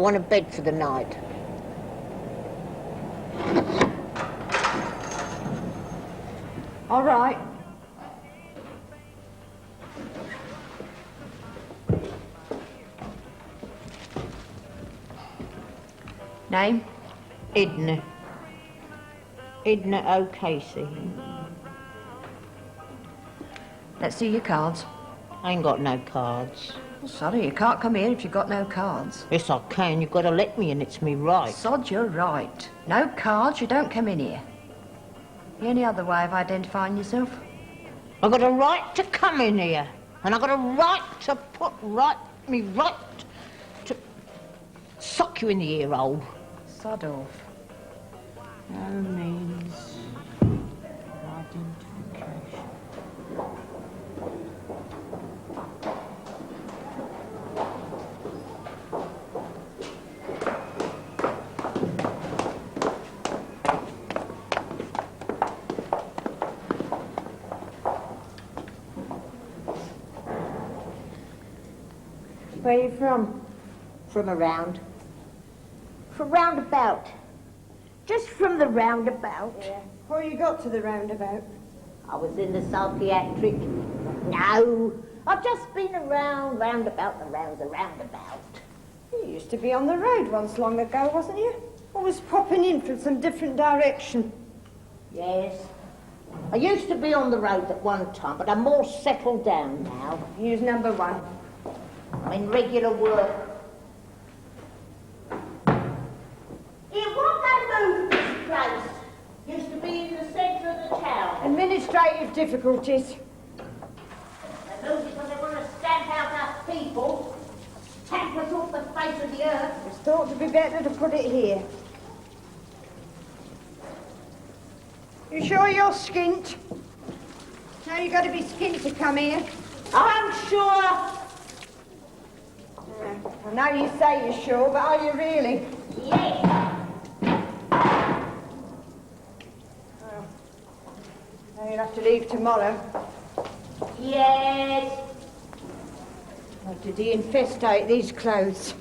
want a bed for the night. All right. Name? Edna. Edna O'Casey. Let's see your cards. I ain't got no cards. Oh, sorry, you can't come here if you've got no cards. Yes, I can. You've got to let me, and it's me right. Sod, you're right. No cards, you don't come in here. Any other way of identifying yourself? I've got a right to come in here, and I've got a right to put right to sock you in the ear hole. Sod off. No means identification. Where are you from? From around. From roundabout. Just from the roundabout. Yeah. Before you got to the roundabout? I was in the psychiatric. No. I've just been around, roundabout, the roundabout. You used to be on the road once long ago, wasn't you? Always popping in from some different direction. Yes. I used to be on the road at one time, but I'm more settled down now. Here's number one. I'm in regular work. Here, what they moved this place? Used to be in the centre of the town. Administrative difficulties. They moved it because they want to stamp out our people, stamp us off the face of the earth. It's thought to be better to put it here. You sure you're skint? Now you've got to be skint to come here. I'm sure. I know you say you're sure, but are you really? Yes. Well, now you'll have to leave tomorrow. Yes. Or to de-infestate these clothes.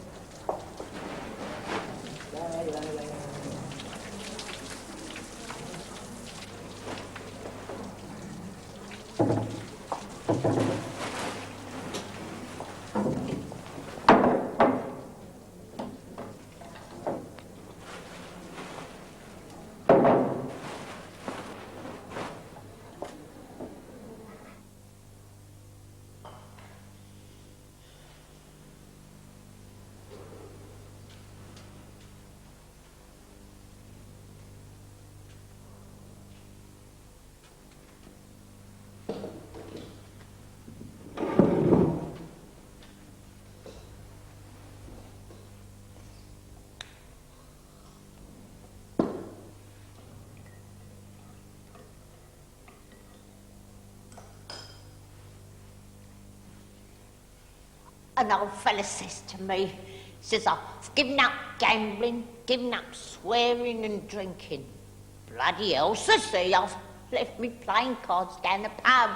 An old fella says to me, says, I've given up gambling, given up swearing and drinking. Bloody hell, says he, I've left me playing cards down the pub.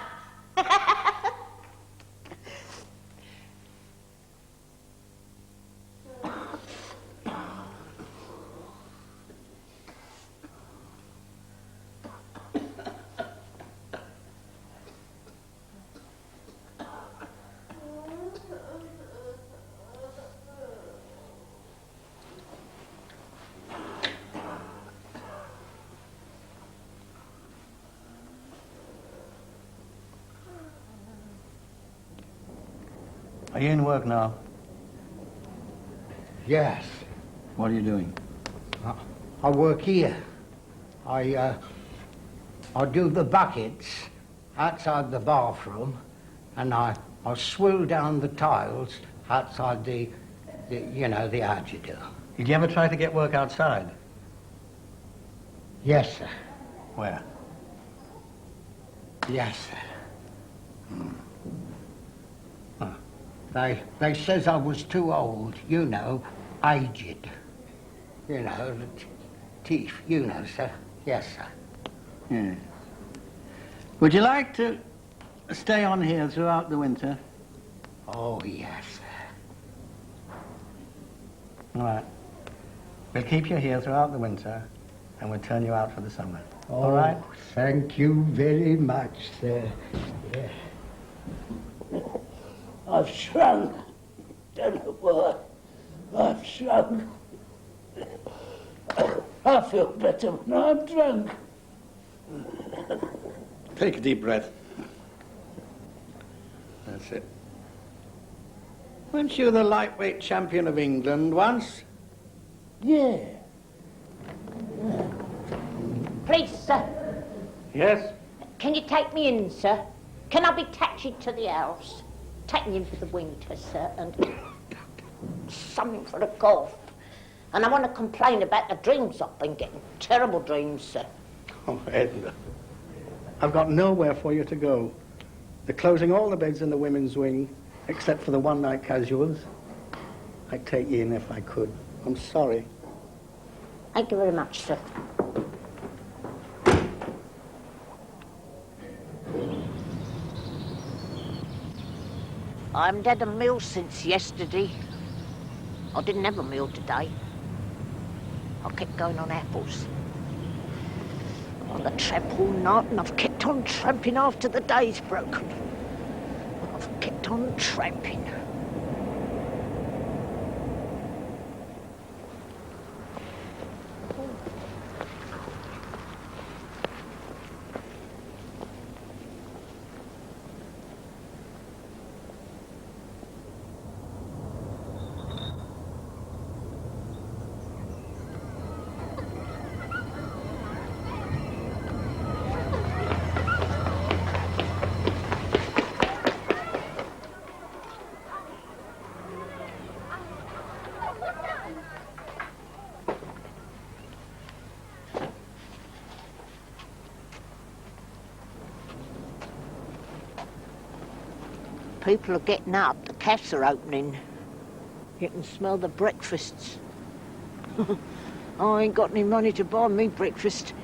Are you in work now? Yes. What are you doing? I work here. I do the buckets outside the bathroom, and I swill down the tiles outside the agita. Did you ever try to get work outside? Yes, sir. Where? Yes, sir. They says I was too old, aged. The teeth, sir. Yes, sir. Yes. Would you like to stay on here throughout the winter? Oh, yes, sir. All right. We'll keep you here throughout the winter, and we'll turn you out for the summer. All right? Thank you very much, sir. Yeah. I've shrunk. Don't know why. I've shrunk. I feel better when I'm drunk. Take a deep breath. That's it. Weren't you the lightweight champion of England once? Yeah. Please, sir, Yes? can you take me in, sir? Can I be taxied to the house? Take me in for the winter, sir, and something for the cough. And I want to complain about the dreams I've been getting. Terrible dreams, sir. Oh, Edna. I've got nowhere for you to go. They're closing all the beds in the women's wing, except for the one-night casuals. I'd take you in if I could. I'm sorry. Thank you very much, sir. I haven't had a meal since yesterday. I didn't have a meal today. I kept going on apples. On the tramp all night, and I've kept on tramping after the day's broken. I've kept on tramping. People are getting up, the cafes are opening. You can smell the breakfasts. I ain't got any money to buy me breakfast.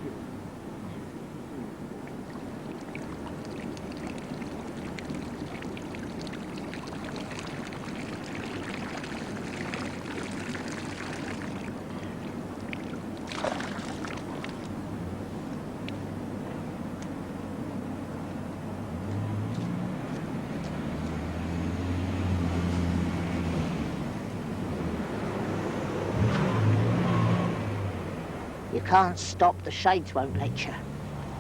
You can't stop, the shades won't let you.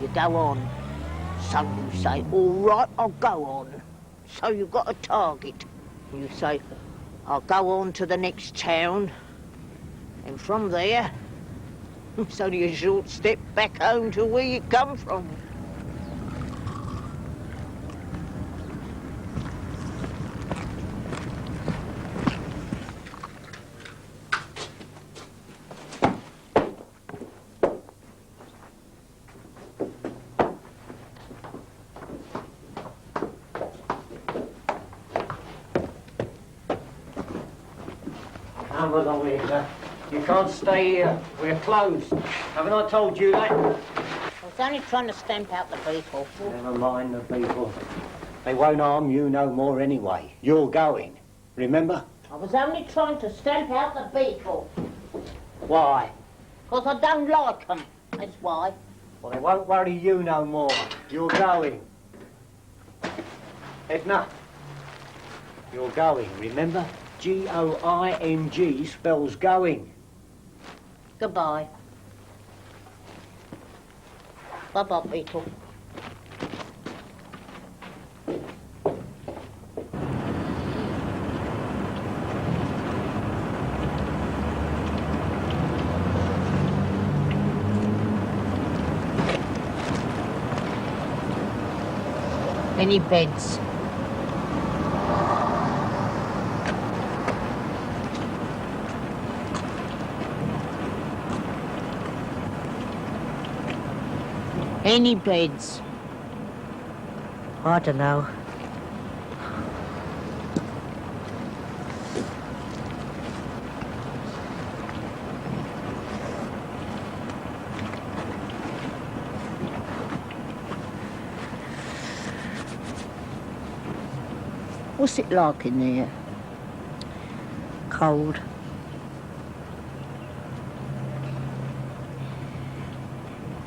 You go on. So you say, all right, I'll go on. So you've got a target. You say, I'll go on to the next town. And from there, it's only a short step back home to where you come from. Come along here, sir. You can't stay here. We're closed. Haven't I told you that? I was only trying to stamp out the people. Never mind the people. They won't harm you no more anyway. You're going. Remember? I was only trying to stamp out the people. Why? Because I don't like them. That's why. Well, they won't worry you no more. You're going. Edna, you're going, remember? G-O-I-N-G spells going. Goodbye. Bye-bye, people. Any beds? Any beds? I don't know. What's it like in there? Cold.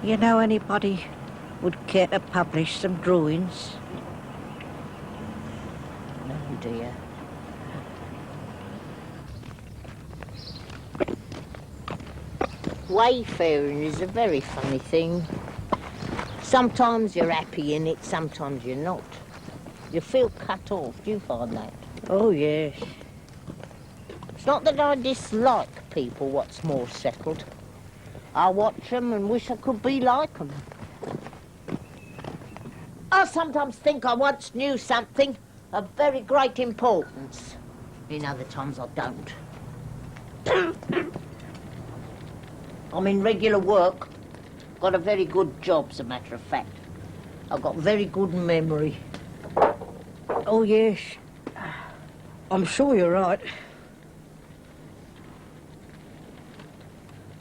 You know anybody would care to publish some drawings? No, dear. Wayfaring is a very funny thing. Sometimes you're happy in it, sometimes you're not. You feel cut off, do you find that? Oh, yes. It's not that I dislike people what's more settled. I watch them and wish I could be like them. I sometimes think I once knew something of very great importance. In other times I don't. I'm in regular work. Got a very good job, as a matter of fact. I've got very good memory. Oh, yes. I'm sure you're right.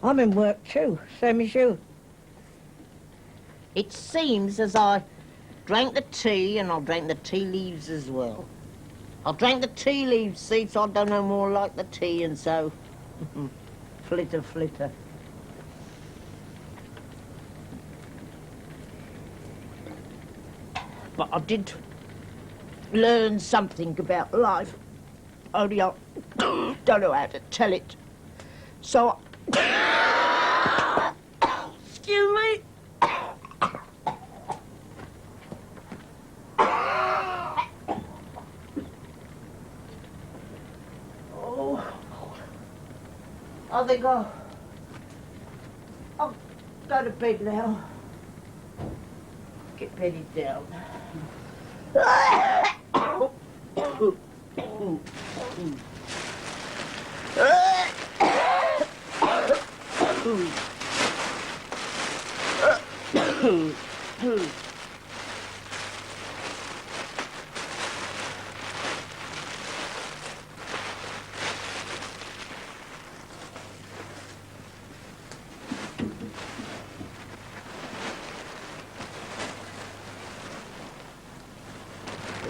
I'm in work too, same as you. It seems as I drank the tea and I drank the tea leaves as well. I drank the tea leaves, see, so I don't know more like the tea, and so flitter, flitter. But I did learn something about life, only I don't know how to tell it. So, excuse me. Oh, I think I'll go to bed now. Get bedded down.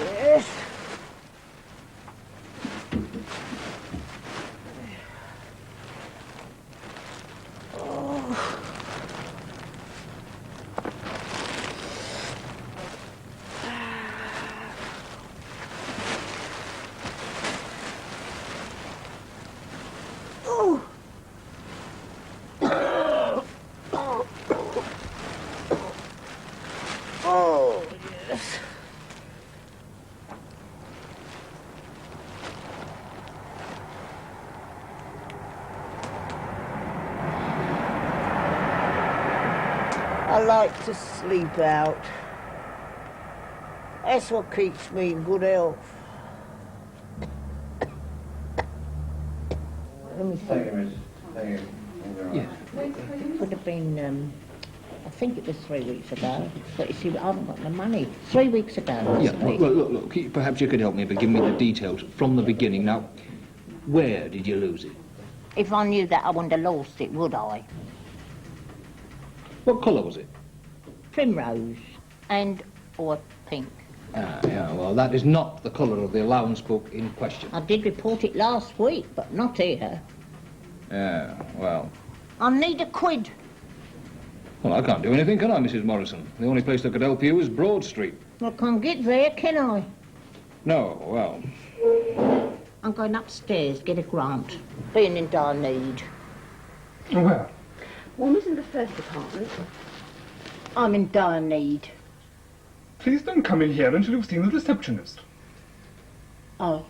Yes. Oh, yes. I like to sleep out. That's what keeps me in good health. Let me Thank think. you, Miss. Thank you. Thank you very much. It would have been, I think it was 3 weeks ago. But you see, I haven't got the money. 3 weeks ago, Yeah, wasn't it? well, look, perhaps you could help me by giving me the details from the beginning. Now, where did you lose it? If I knew that, I wouldn't have lost it, would I? What colour was it? Primrose or pink. Ah, yeah, well, that is not the colour of the allowance book in question. I did report it last week, but not here. Yeah, well... I need £1. Well, I can't do anything, can I, Mrs. Morrison? The only place that could help you is Broad Street. I can't get there, can I? No, well... I'm going upstairs, get a grant. Being in dire need. Where? One was in the first apartment. I'm in dire need. Please don't come in here until you've seen the receptionist. Oh.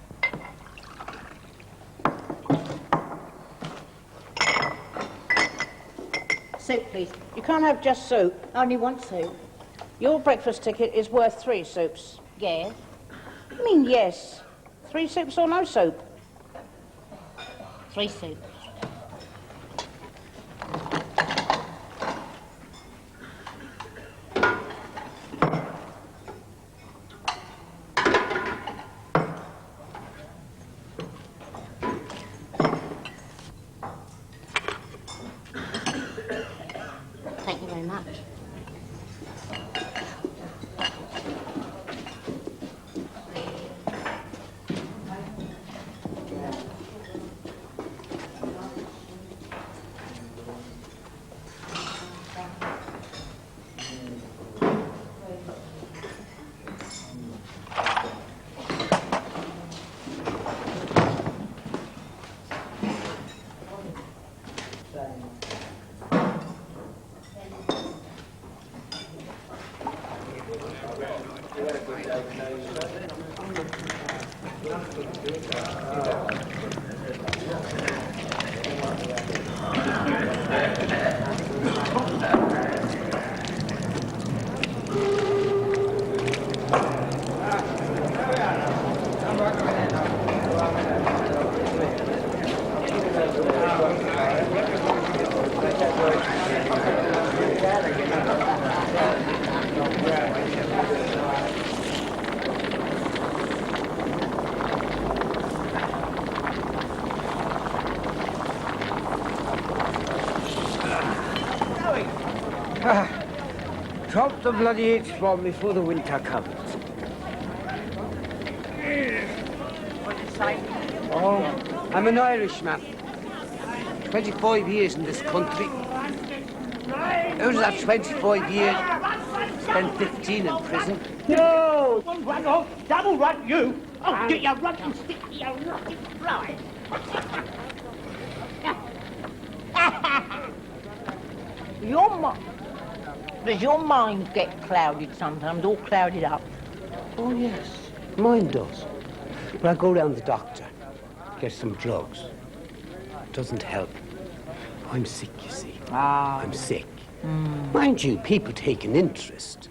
Soup, please. You can't have just soup. Only one soup. Your breakfast ticket is worth 3 soups. Yes. I mean, yes. 3 soups or no soup. 3 soups. Thank you very much. Drop the bloody H-bomb before the winter comes. What do you say? Oh, I'm an Irishman. 25 years in this country. Out of that 25 years, spent 15 in prison. No! One run off, double run you! Oh, get your rotten stick to your rotten fly! Does your mind get clouded sometimes, all clouded up? Oh, yes, mine does. But I go round the doctor, get some drugs. Doesn't help. I'm sick, you see. Ah. I'm sick. Mind you, people take an interest.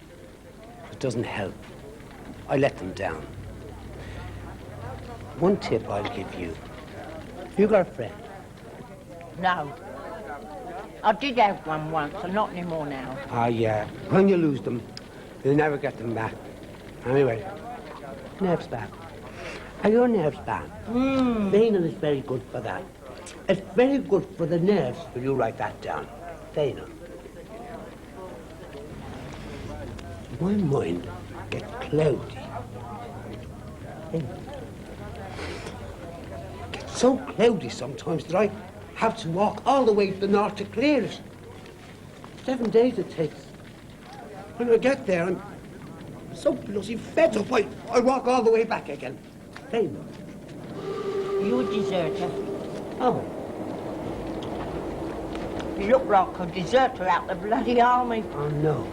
It doesn't help. I let them down. One tip I'll give you. You got a friend? No. I did have one once, and not anymore now. Ah, yeah. When you lose them, you'll never get them back. Anyway, nerves bad. Are your nerves bad? Vanil is very good for that. It's very good for the nerves. Will you write that down? Vanil. My mind gets cloudy. It gets so cloudy sometimes that I have to walk all the way to the north to clear it. 7 days it takes. When I get there, I'm so bloody fed up, I walk all the way back again. Vanil. You a deserter? Oh. You look like a deserter out the bloody army. Oh, no.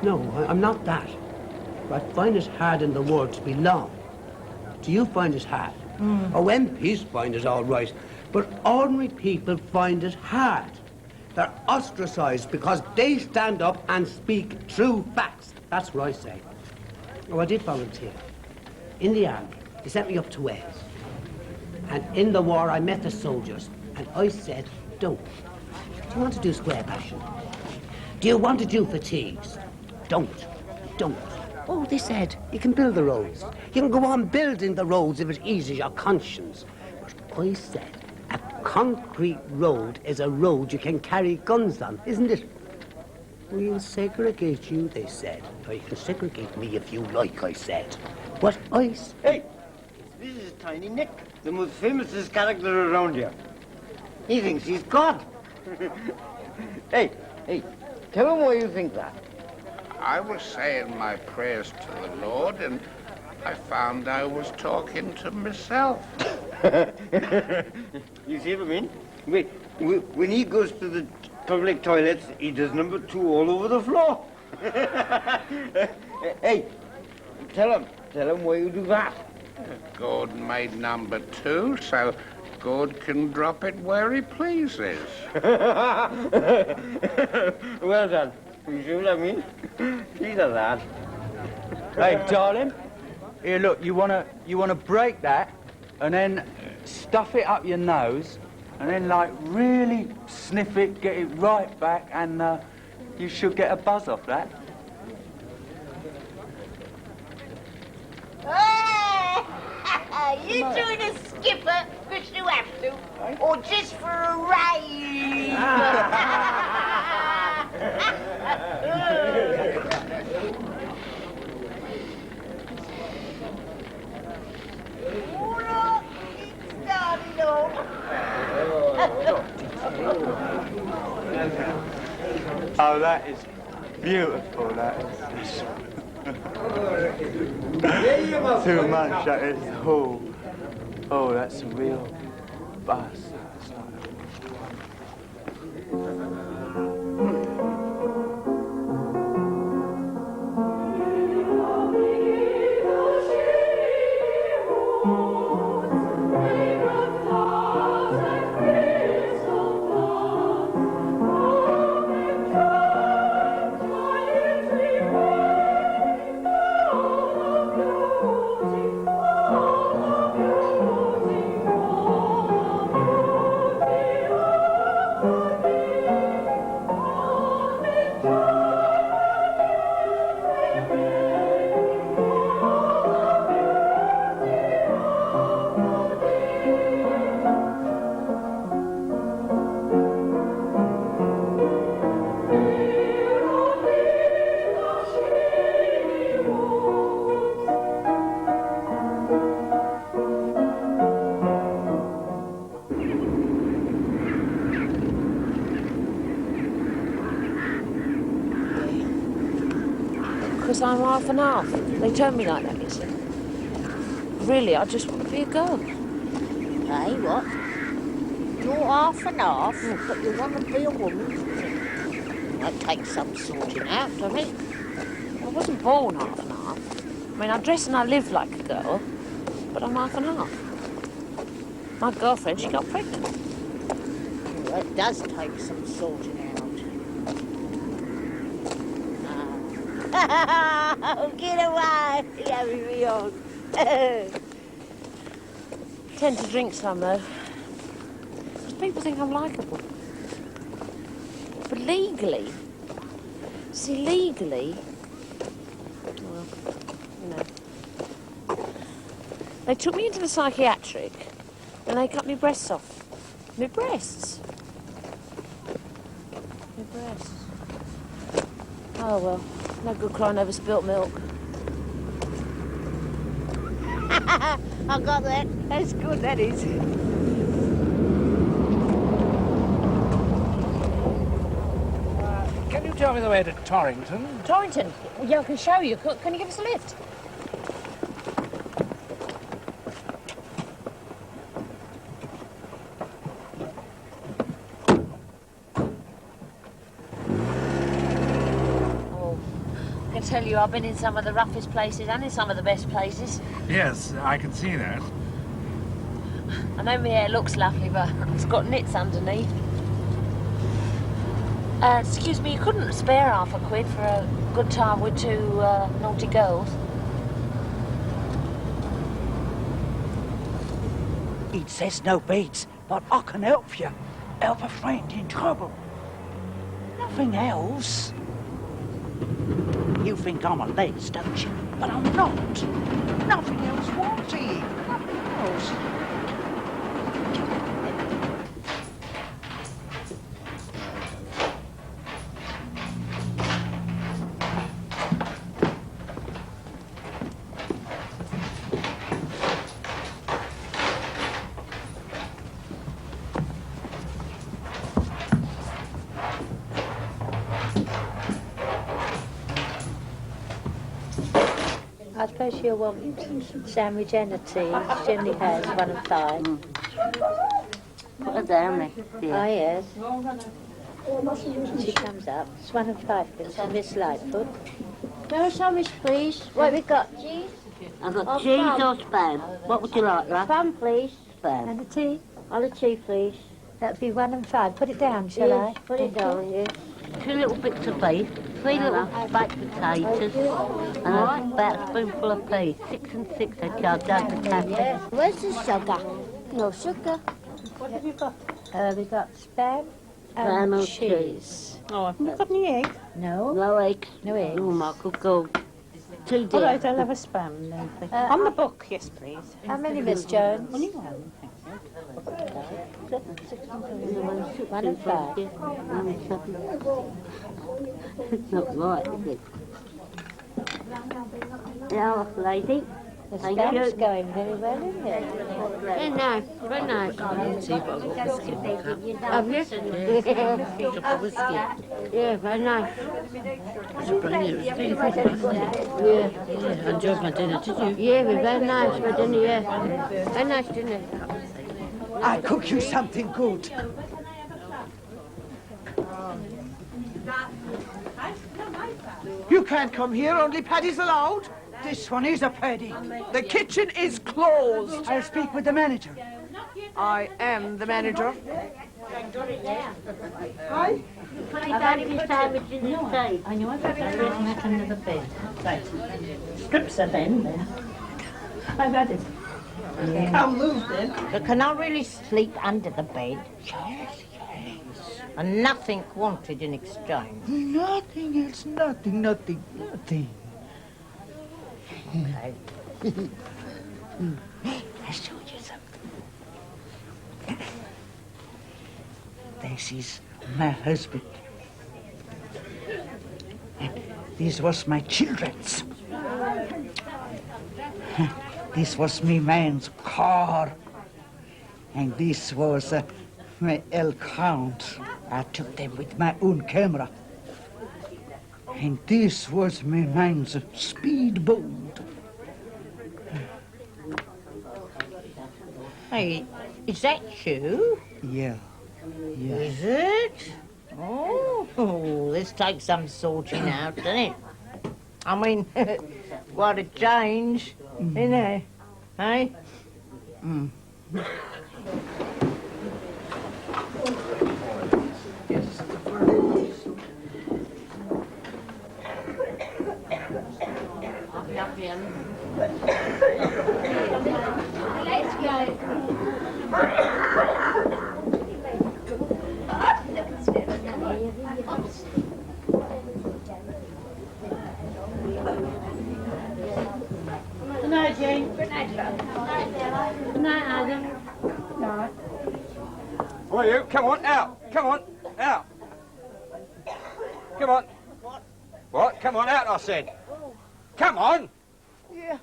No, I'm not that. But I find it hard in the world to belong. Do you find it hard? Oh, MPs find it all right. But ordinary people find it hard. They're ostracized because they stand up and speak true facts. That's what I say. Oh, I did volunteer. In the army, they sent me up to Wales. And in the war, I met the soldiers. And I said, don't. Do you want to do square passion? Do you want to do fatigues? Don't. Oh, they said, you can build the roads. You can go on building the roads if it eases your conscience. But I said, a concrete road is a road you can carry guns on, isn't it? We'll segregate you, they said. Or you can segregate me if you like, I said. What I said... Hey, this is Tiny Nick, the most famous character around here. He thinks he's God. Hey, tell him why you think that. I was saying my prayers to the Lord, and I found I was talking to myself. You see what I mean? Wait, when he goes to the public toilets, he does number 2 all over the floor. Hey, tell him why you do that. God made number 2, so God can drop it where he pleases. Well done. You see what I mean? He's a lad. Hey, darling. Here, look. You wanna break that, and then stuff it up your nose, and then like really sniff it, get it right back, and you should get a buzz off that. You doing a skipper because you have to, or just for a ride? Oh, that is beautiful, that is. Too much, that is. Oh, that's a real buzz. Because I'm half and half. They told me like that, you see. Really, I just want to be a girl. Hey, what? You're half and half, but you want to be a woman? That takes some sorting out, doesn't it? I wasn't born half and half. I mean, I dress and I live like a girl, but I'm half and half. My girlfriend, she got pregnant. Well, that does take some sorting out. Oh, get away! You're having me on. Tend to drink some, though. Because people think I'm likeable. But legally, see, legally, well, you know, they took me into the psychiatric and they cut my breasts off. My breasts. My breasts. Oh, well, no good crying over spilt milk. I got that. That's good, that is. Can you tell me the way to Torrington? Torrington? Well, yeah, I can show you. Can you give us a lift? Oh, I can tell you I've been in some of the roughest places and in some of the best places. Yes, I can see that. I know my hair looks lovely, but it's got nits underneath. Excuse me, you couldn't spare half a quid for a good time with two naughty girls? It says no beads, but I can help you. Help a friend in trouble. Nothing else. You think I'm a les, don't you? But I'm not. Nothing else wanted. Nothing else. I suppose you'll want sandwich and a tea. It generally has 1 and 5. Put her down there. Oh, yes. She comes up. It's 1 and 5 pence for Miss Lightfoot. No sandwich, please. What have we got? Cheese? I've got cheese or spam. What would you like, love? Spam, please. Spam. And a tea? I'll have tea, please. That'd be 1 and 5. Put it down, shall Yes, I? put it down, yes. 2 little bits of beef, 3 little baked potatoes, and about a spoonful of peas. 6 and 6 they charge out the cafe. Where's the sugar? No sugar. What have you got? We've got spam and Spam or cheese. Oh, have you got any egg? No. No eggs. No eggs. Oh, Michael, go. 2 dear. All right, I'll have a spam then, please. On the book, yes, please. How many, Miss Jones? Only one, thank you. 1 and 5. It's not right, is it? Now, lady. The Thank spam's you. going very well, isn't it? Very nice, very nice. See, but I've got whiskey in my Have you? Yeah, very nice. It's brilliant. It's very good. Yeah. I enjoyed my dinner, did you? Yeah, very nice for dinner, yeah. Very nice dinner. I'll cook you something good. You can't come here, only paddies allowed. This one is a paddy. The kitchen is closed. I'll speak with the manager. I am the manager. Hi. I've had this sandwich in the state. I know I've got that mat under the bed. Right. Strips of them there. I've had it. I'll move then. But can I really sleep under the bed? Yes, yes. And nothing wanted in exchange. Nothing else, nothing. Okay. I'll show you something. This is my husband. These was my children's. This was me man's car. And this was my elk hound. I took them with my own camera. And this was my man's speedboat. Hey, is that you? Yeah. Is it? Oh, this takes some sorting out, doesn't it? I mean, what a change, isn't it? Hey? Mm. Let's go. Good night, Jane. Good night, love. Good night, Adam. Good night. All you, come on, out. Come on, out. Come on. What? Come on, out, I said. Come on. Yeah.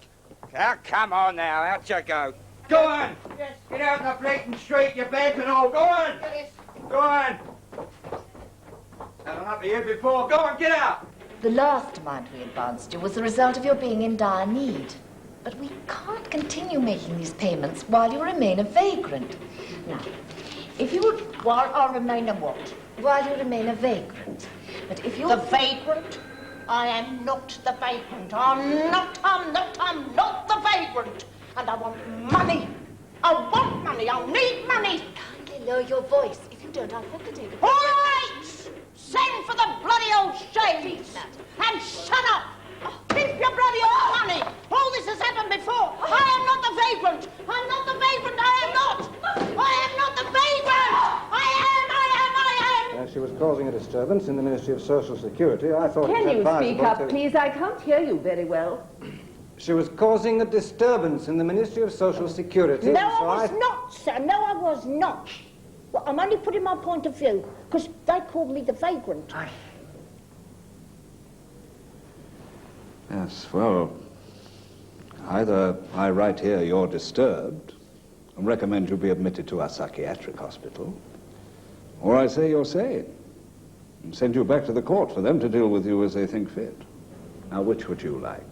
Now, come on now, out you go. Go on. Yes. Get out in the bleating street, you beds and all. Go on. Yes. Go on. Had enough of you before. Go on, get out. The last demand we advanced you was the result of your being in dire need. But we can't continue making these payments while you remain a vagrant. Now, if you would... While I remain a what? While you remain a vagrant. But if you... The vagrant? I am not the vagrant. I'm not the vagrant. And I want money. I want money. I need money. Kindly lower your voice. If you don't, I'll have to take it. All right! Send for the bloody old shades. And shut up. Keep your bloody old money. All this has happened before. I am not the vagrant. I'm not the vagrant. I am not. I am not the vagrant. I am. As she was causing a disturbance in the Ministry of Social Security, I thought Can it you advisable speak up, to... please? I can't hear you very well. She was causing a disturbance in the Ministry of Social Security. No, so I was not, sir. No, I was not. Well, I'm only putting my point of view, because they called me the vagrant. Yes, well, either I write here you're disturbed and recommend you be admitted to our psychiatric hospital, or I say you're sane and send you back to the court for them to deal with you as they think fit. Now, which would you like?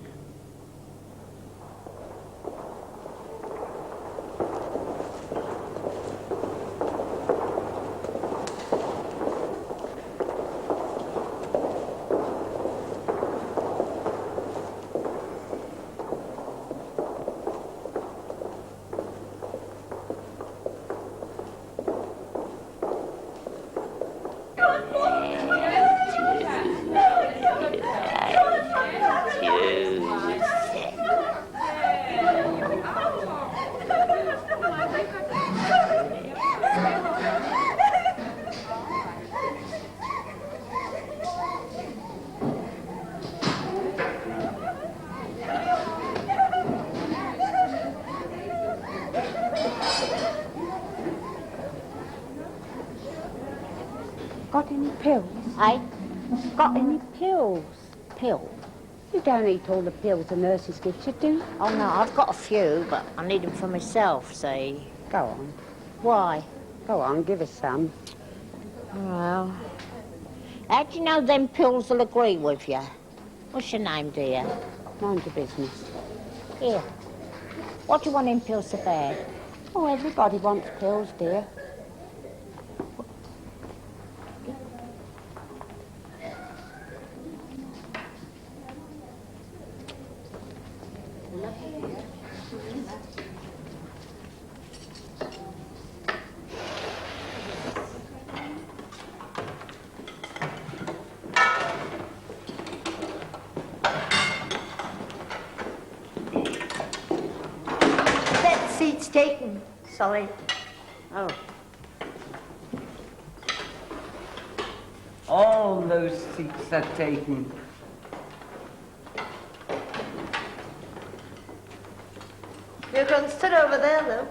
Got any pills? Got any pills? Pills? You don't eat all the pills the nurses give you, do you? Oh, no, I've got a few, but I need them for myself, see. Go on. Why? Go on, give us some. Well, how do you know them pills will agree with you? What's your name, dear? Mind your business. Here. What do you want in pills so bad? Oh, everybody wants pills, dear. That seat's taken. Sorry. Oh. all those seats are taken. You can sit over there, though.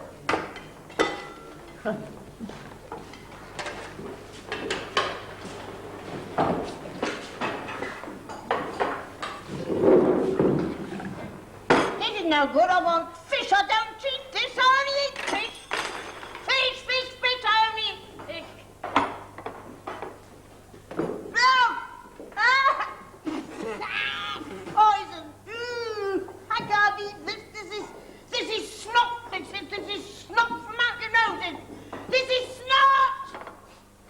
This is no good. I want fish. I don't eat this. I only eat fish. Fish, fish, fish. I only eat fish. No! Ah! Poison. I can't eat this. This is snot. This is snot from out your noses. This is snot!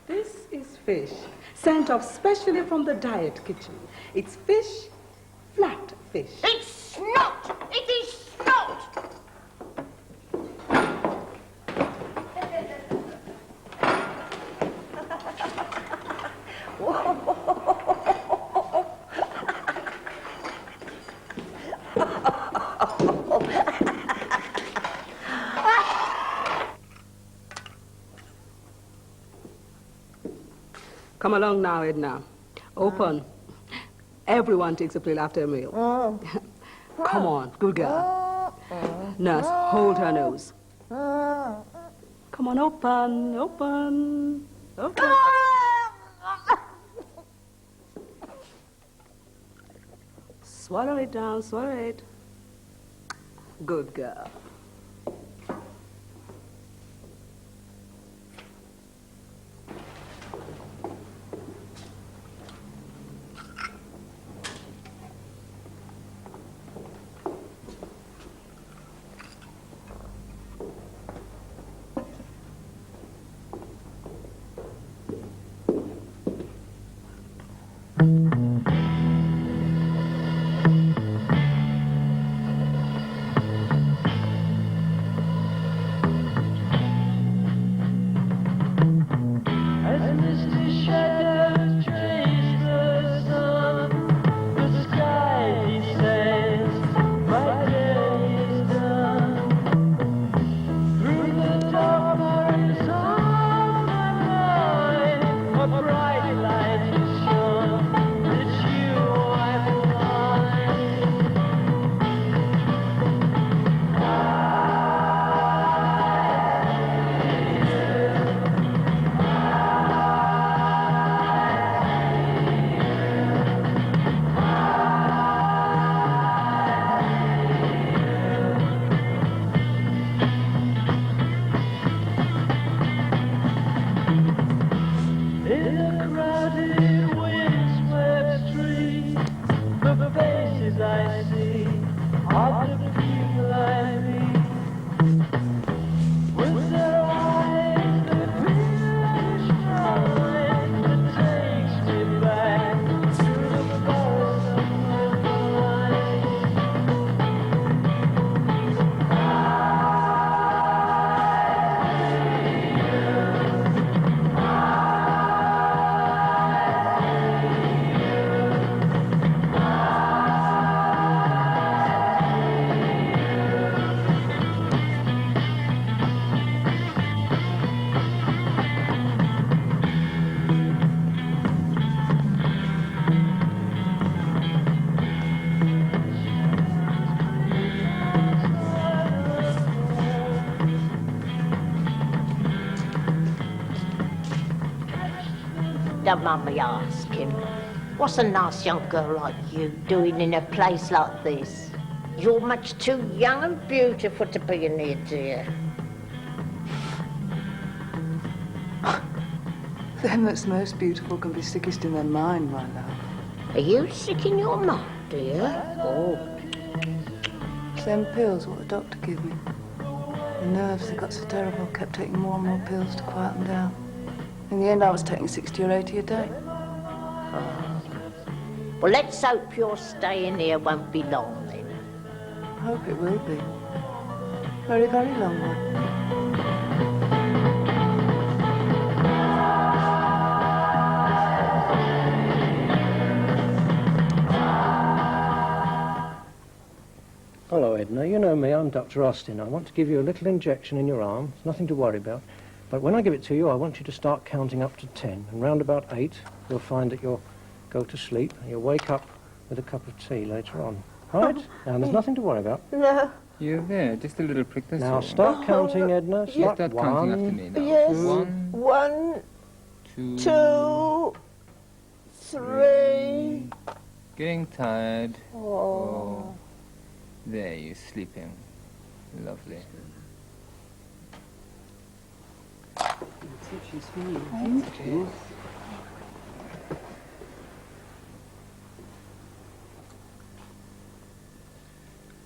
This is fish, sent off specially from the diet kitchen. It's fish, flat fish. It's snot! It is snot! Come along now, Edna. Open. Everyone takes a pill after a meal. Come on, good girl. Nurse, hold her nose. Come on, open, open, open. Swallow it down, swallow it. Good girl. Don't mind me asking, what's a nice young girl like you doing in a place like this? You're much too young and beautiful to be in here, dear. Them that's most beautiful can be sickest in their mind, my love. Are you sick in your mind, dear? Oh. It's them pills what the doctor gave me. The nerves, they got so terrible, kept taking more and more pills to quiet them down. In the end, I was taking 60 or 80 a day. Well, let's hope your staying here won't be long, then. I hope it will be. Very, very long one. Hello, Edna. You know me, I'm Dr. Austin. I want to give you a little injection in your arm. It's nothing to worry about. But when I give it to you, I want you to start counting up to 10. And round about 8, you'll find that you'll go to sleep and you'll wake up with a cup of tea later on. Right? Now, there's nothing to worry about. No. You're there, just a little prick. Now, start counting, Edna. Start counting after me now. Yes. 1, 2, 3. Getting tired. Oh. There, you're sleeping. Lovely. She's fine. Okay.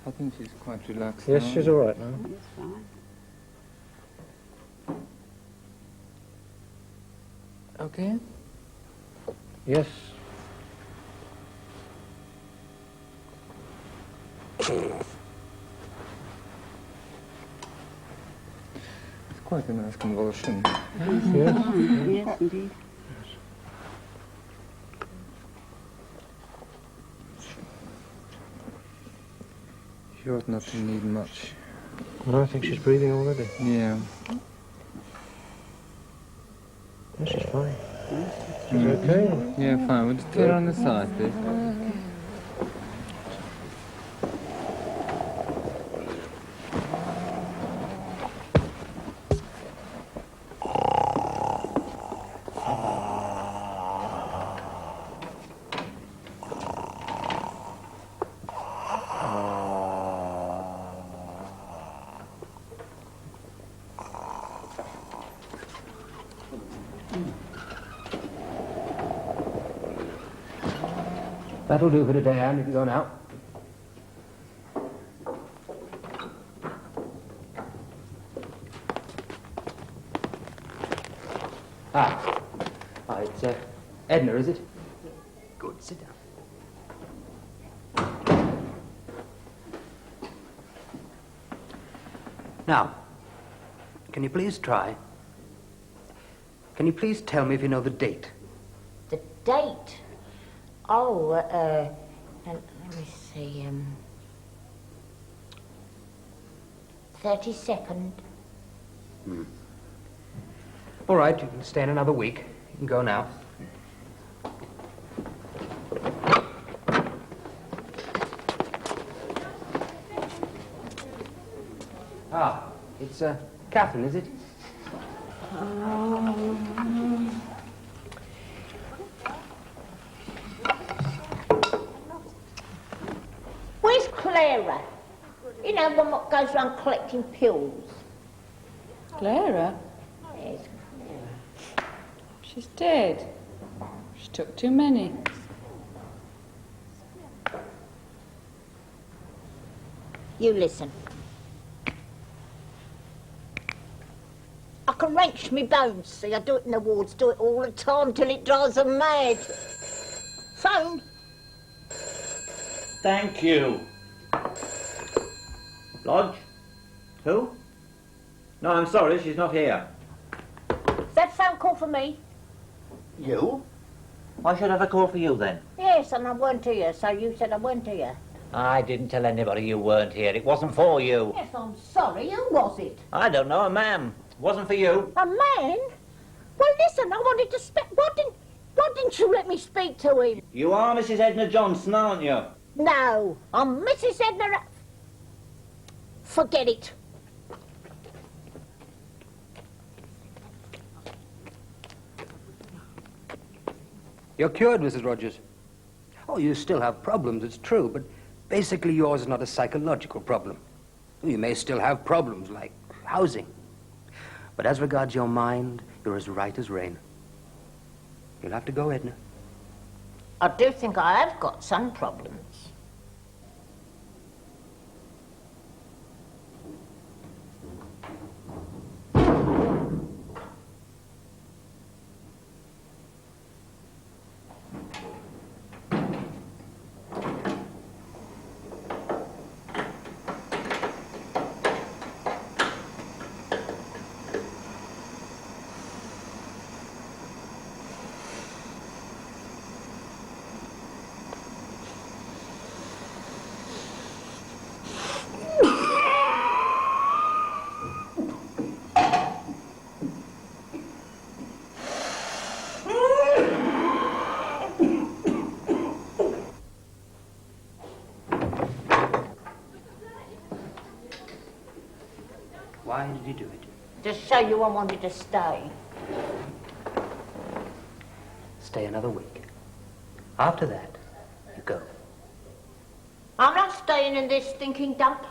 I think she's quite relaxed Yes, now. she's all right now. That's fine. Okay. Yes. It's quite a nice convulsion. Yes. Yes, indeed. She ought not to need much. No, I think she's breathing already. Yeah. Yes, she's fine. She's okay. Yeah, fine. We'll just turn her on the side, please. That'll do for today, Anne. You can go now. It's Edna, is it? Good, sit down. Now, can you please try? Can you please tell me if you know the date? The date? Oh, let me see, 32nd. All right, you can stay in another week. You can go now. Ah, it's Catherine, is it? Where's Clara? You know, one that goes around collecting pills. Clara? Yes. She's dead. She took too many. You listen. I can wrench me bones, see, I do it in the wards, do it all the time till it drives them mad. Phone. Thank you. Lodge? Who? No, I'm sorry, she's not here. Is that phone call for me? You? Why should I have a call for you then? Yes, and I weren't here, so you said I weren't here. I didn't tell anybody you weren't here. It wasn't for you. Yes, I'm sorry, who was it? I don't know, a man. It wasn't for you. A man? Well, listen, I wanted to speak. Why didn't you let me speak to him? You are Mrs. Edna Johnson, aren't you? No, I'm Mrs. Edna. Forget it. You're cured, Mrs. Rogers. Oh, you still have problems, it's true, but basically yours is not a psychological problem. You may still have problems like housing. But as regards your mind, you're as right as rain. You'll have to go, Edna. I do think I have got some problems. time did you do it? To show you I wanted to stay. Stay another week. After that, you go. I'm not staying in this stinking dump.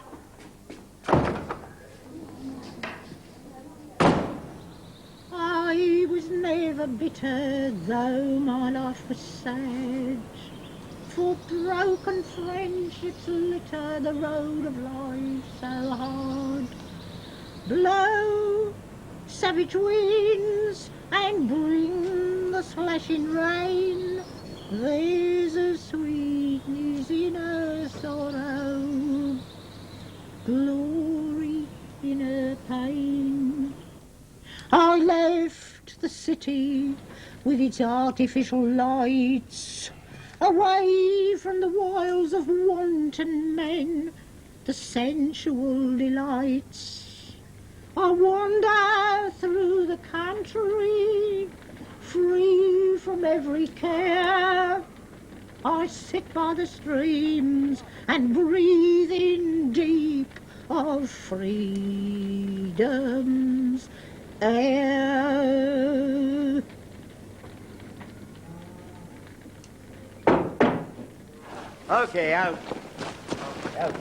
I was never bitter, though my life was sad. For broken friendships litter the road of life so hard. Blow savage winds and bring the splashing rain. There's a sweetness in her sorrow, glory in her pain. I left the city with its artificial lights, away from the wiles of wanton men, the sensual delights. I wander through the country, free from every care. I sit by the streams and breathe in deep of freedom's air. Okay, out. Out.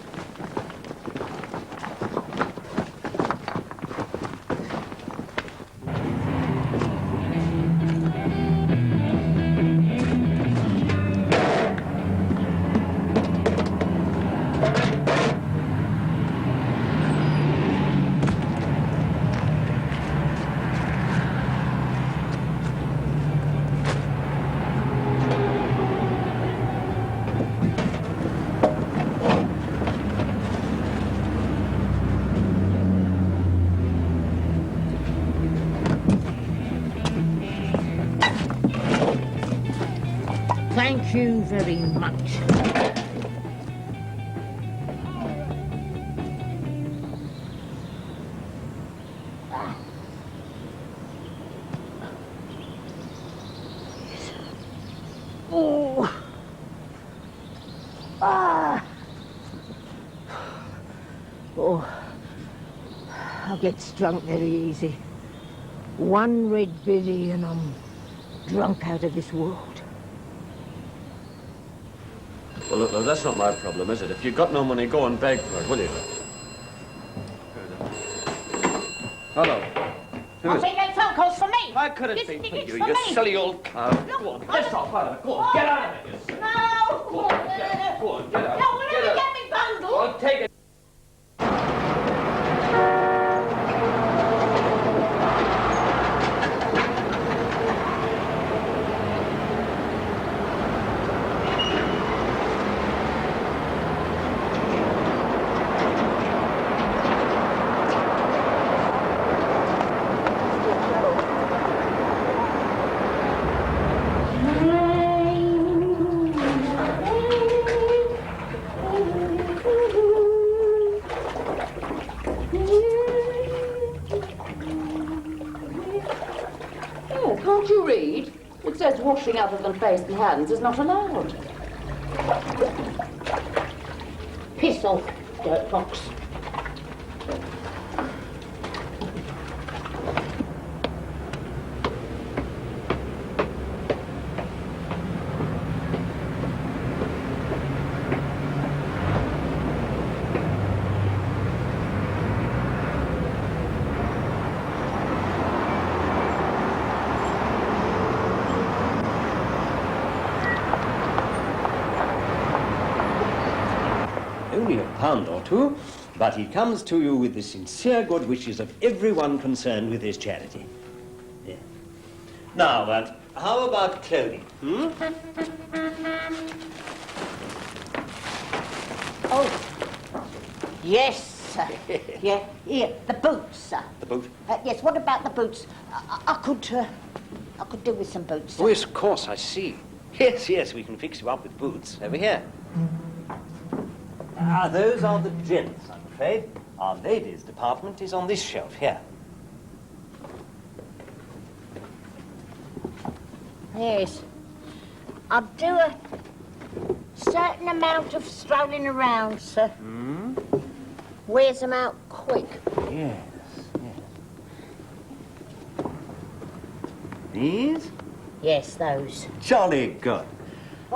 Thank you very much. Oh. Ah. Oh. I get drunk very easy. One red biddy and I'm drunk out of this world. Well, look, that's not my problem, is it? If you've got no money, go and beg for it, will you? Hello. Who I is think that phone call's for me. Why could it be for you, you silly old cow? Go on, get off out of it. Go on, get out of it, you silly. No. Go on, get out. Go on, get out. No, will Get you out. get me bundle? Go on, take it. Oh, can't you read? It says washing other than face and hands is not allowed. Piss off, dirt box. Only £1 or two, but he comes to you with the sincere good wishes of everyone concerned with his charity. Yeah. Now, how about clothing? Oh, yes, sir. Yeah, here, the boots, sir. The boot? Yes, what about the boots? I could do with some boots, sir. Oh, yes, of course, I see. Yes, yes, we can fix you up with boots. Over here. Those are the gents, I'm afraid. Our ladies' department is on this shelf here. Yes. I'll do a certain amount of strolling around, sir. Wears them out quick. Yes. These? Yes, those. Jolly good.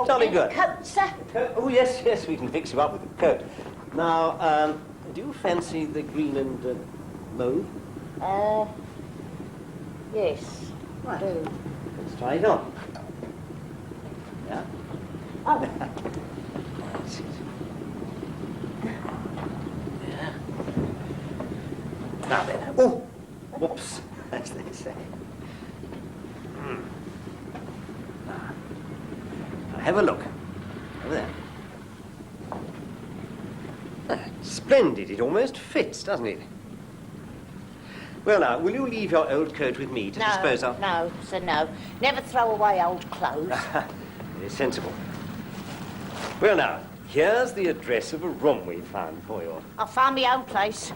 Jolly good. Coat, sir? Oh, yes, yes, we can fix you up with a coat. Now, do you fancy the green and mauve? Yes, I do. Let's try it on. Yeah? Oh. That's it. Yeah. Now then. Oh! Whoops, as they say. Now have a look. Over there. Splendid. It almost fits, doesn't it? Well, now, will you leave your old coat with me to dispose of? No, sir, no. Never throw away old clothes. Very sensible. Well, now, here's the address of a room we found for you. I'll find my own place.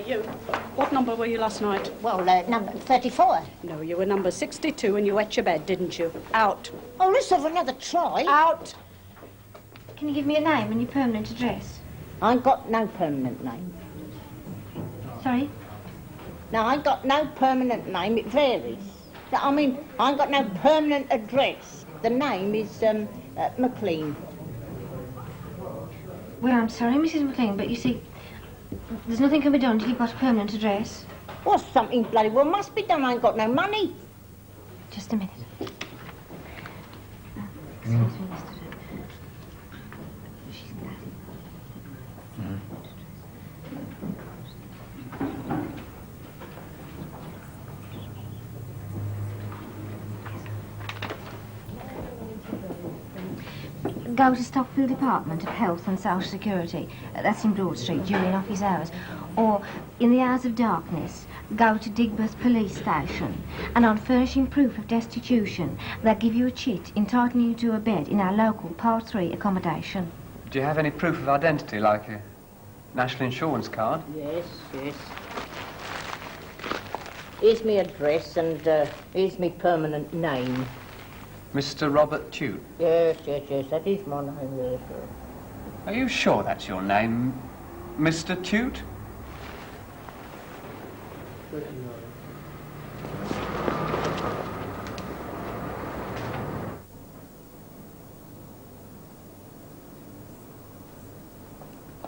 You. What number were you last night? Well, number 34. No, you were number 62 and you wet your bed, didn't you? Out. Oh, let's have another try. Out. Can you give me a name and your permanent address? I ain't got no permanent name. Sorry? No, I ain't got no permanent name. It varies. I mean, I ain't got no permanent address. The name is McLean. Well, I'm sorry, Mrs. McLean, but you see, there's nothing can be done till you've got a permanent address. Well, something bloody well must be done. I ain't got no money. Just a minute. Excuse me, Mr. Go to Stockfield Department of Health and Social Security. That's in Broad Street during office hours. Or, in the hours of darkness, go to Digbeth Police Station. And on furnishing proof of destitution, they'll give you a chit entitling you to a bed in our local Part 3 accommodation. Do you have any proof of identity, like a national insurance card? Yes, yes. Here's my address and here's my permanent name. Mr. Robert Tute? Yes, yes, yes, that is my name, yes, yes. Are you sure that's your name, Mr. Tute?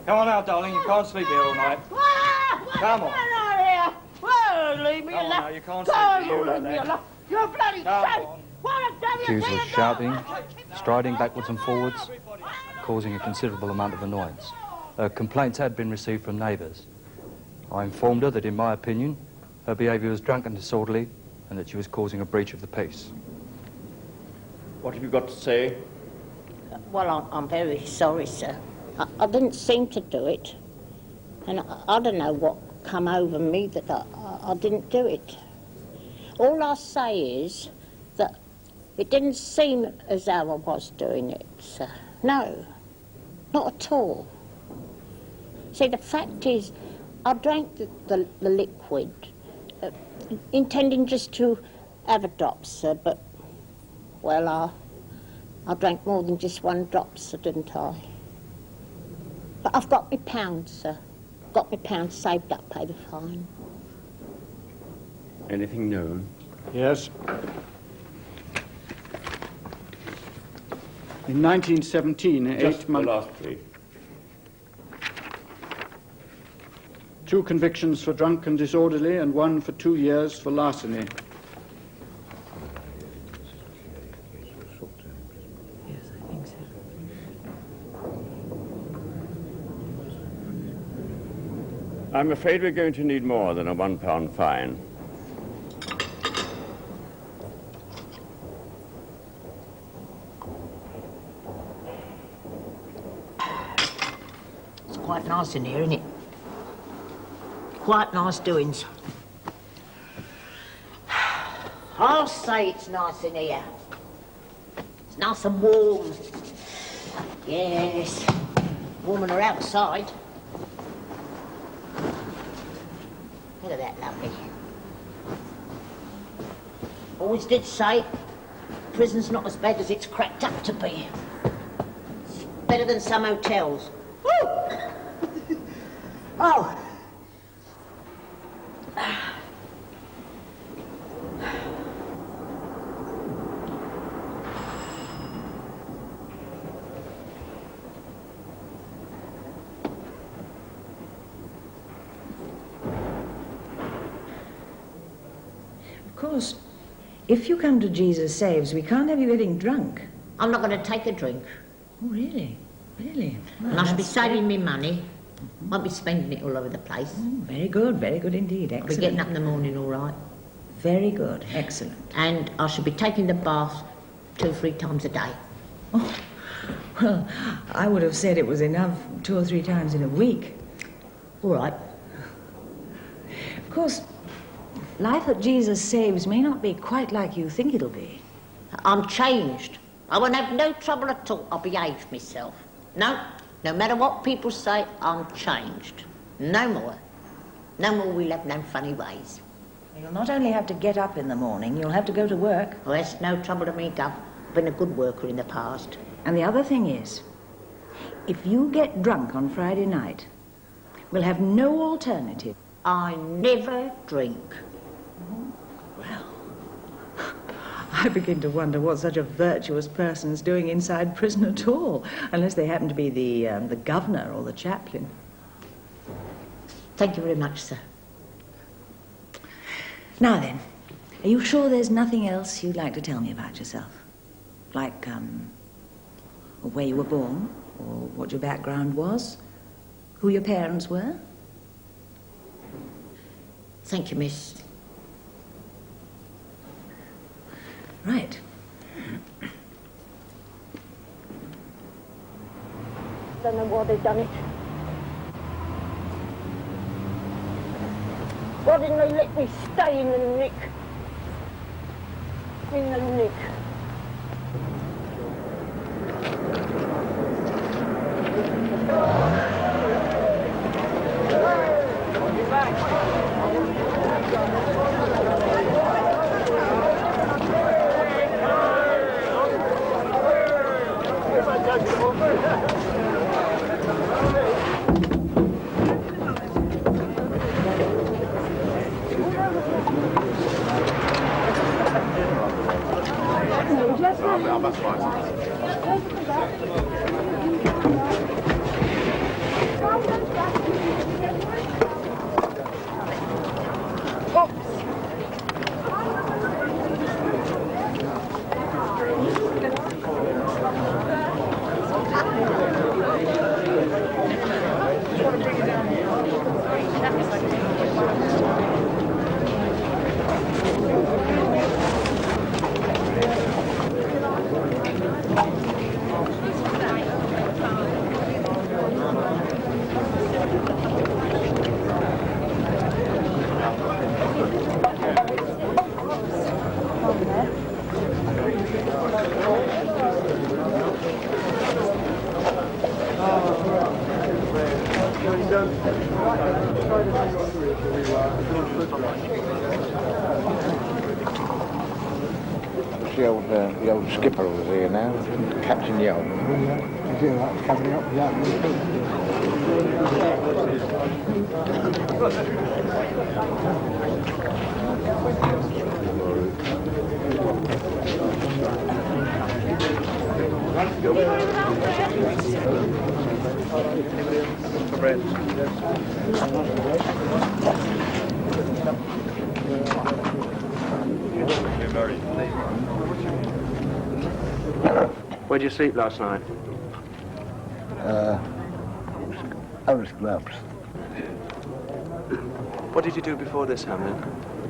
Come on out, darling. You can't sleep here all night. Come on. Well, leave me Come on alone. now, you can't sleep here like leave me that. alone. You're bloody safe. Accused was shouting, striding backwards and forwards, causing a considerable amount of annoyance. Complaints had been received from neighbours. I informed her that, in my opinion, her behaviour was drunk and disorderly and that she was causing a breach of the peace. What have you got to say? Well, I'm very sorry, sir. I didn't seem to do it. And I don't know what come over me that I didn't do it. All I say is that it didn't seem as though I was doing it, sir. No, not at all. See, the fact is, I drank the liquid, intending just to have a drop, sir, but, well, I drank more than just one drop, sir, didn't I? But I've got my pounds, sir. Got my pounds saved up, pay the fine. Anything known? Yes. In 1917, Just 8 months... the last three. 2 convictions for drunk and disorderly and 1 for 2 years for larceny. I'm afraid we're going to need more than a £1 fine. It's quite nice in here, isn't it? Quite nice doings. I'll say it's nice in here. It's nice and warm. Yes, warmer than outside. Look at that, lovely. Always did say, prison's not as bad as it's cracked up to be. It's better than some hotels. Woo! Oh. Of course, if you come to Jesus Saves, we can't have you getting drunk. I'm not going to take a drink. Oh, really? Really? Well, And I shall be that's saving me money. Won't be spending it all over the place. very good indeed. I'll Excellent. be getting up in the morning all right. Very good, excellent. And I shall be taking the bath 2 or 3 times a day. Well, I would have said it was enough 2 or 3 times in a week. All right. Of course, life at Jesus Saves may not be quite like you think it'll be. I'm changed. I won't have no trouble at all. I'll behave myself. No matter what people say, I'm changed. No more. No more we'll have no funny ways. You'll not only have to get up in the morning, you'll have to go to work. Well, that's no trouble to me, Gov. I've been a good worker in the past. And the other thing is, if you get drunk on Friday night, we'll have no alternative. I never drink. I begin to wonder what such a virtuous person's doing inside prison at all, unless they happen to be the governor or the chaplain. Thank you very much, sir. Now then, are you sure there's nothing else you'd like to tell me about yourself? Like, where you were born, or what your background was, who your parents were? Thank you, miss. Right. Don't know why they've done it. Why didn't they let me stay in the nick? In the nick. The old skipper was here now, Captain Young. Coming up Where'd you sleep last night? Harris Clubs. What did you do before this, Hamlin?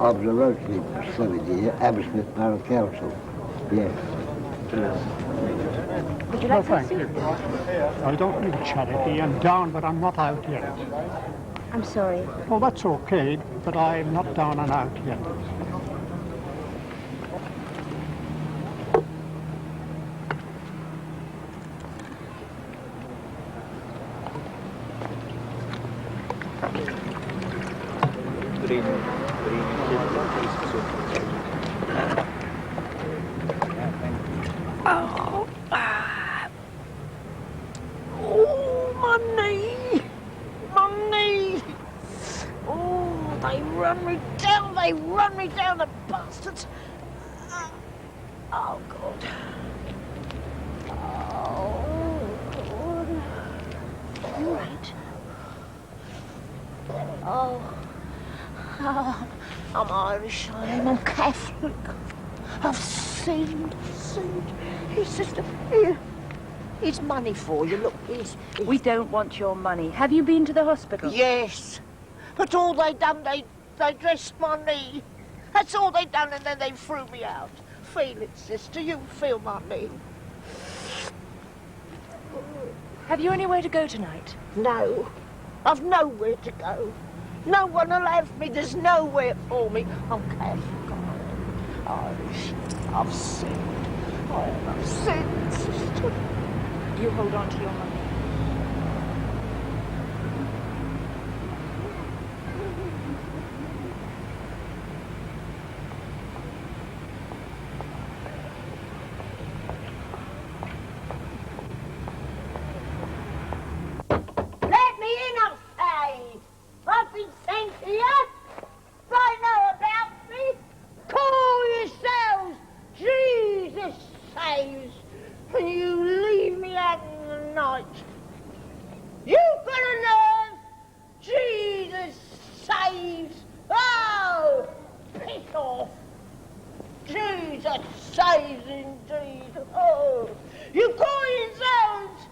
I was a road sweeper for 7 years, Aberystwyth Borough Council. Yes. Would you like thank you. I don't need charity. I'm down, but I'm not out yet. I'm sorry. Oh, that's okay, but I'm not down and out yet. Good evening. Good evening. knee! My knee! Oh, they run me down, the bastards! Oh, God. Oh, God. All right. Oh, I'm Irish, I am. I'm Catholic. I've sinned. Here, sister, here. Here's money for you. Look, here's... We don't want your money. Have you been to the hospital? Yes. But all they done, they dressed my knee. That's all they done, and then they threw me out. Feel it, sister. You feel my knee. Have you anywhere to go tonight? No. I've nowhere to go. No one will have me. There's nowhere for me. I'm Catholic. Irish. I've sinned. I've sinned, sister. You hold on to your money. Let me in, I say! I've been sent here. They know about me. Call yourselves Jesus Saves, and you leave me out in the night. You've got a nerve. Jesus Saves. Oh, piss off. Jesus saves indeed. Oh, you call yourselves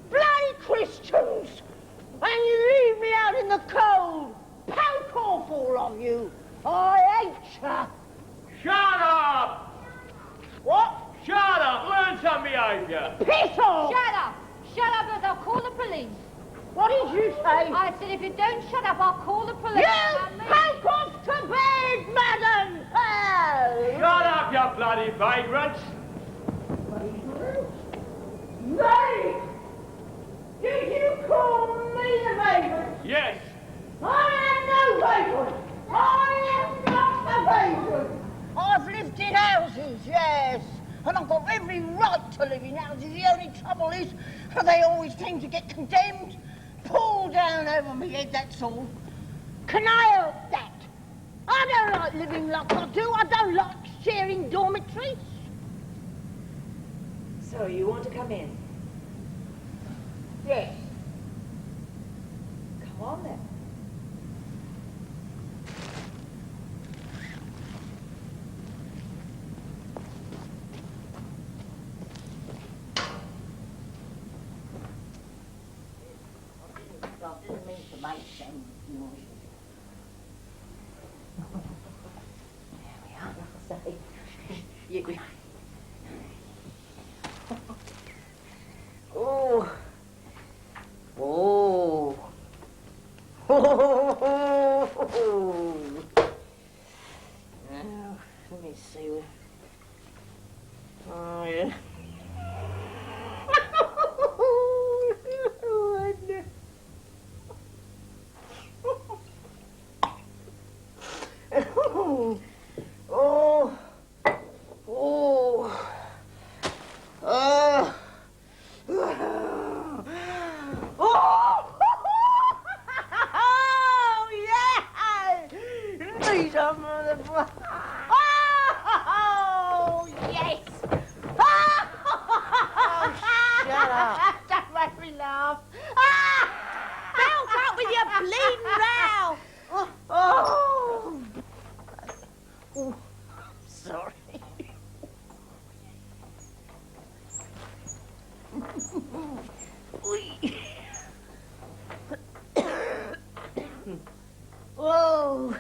bloody Christians, and you leave me out in the cold. Poke off, all of you. I hate ya. Shut up! What? Shut up! Learn some behaviour! Piss off! Shut up! Shut up, or I'll call the police. What did you say? I said if you don't shut up, I'll call the police. You poke off to bed, madam! Oh. Shut up, you bloody vagrants! Me? Did you call me a vagrant? Yes. I am no vagrant. I am not a vagrant. I've lived in houses, yes. And I've got every right to live in houses. The only trouble is they always seem to get condemned. Pulled down over my head, that's all. Can I help that? I don't like living like I do. I don't like sharing dormitories. So, you want to come in? Yes. Come on, then. I didn't mean to make some noise. There we are, I'll say. Oh. Oh. Now, let me see. Oh, yeah. Oh,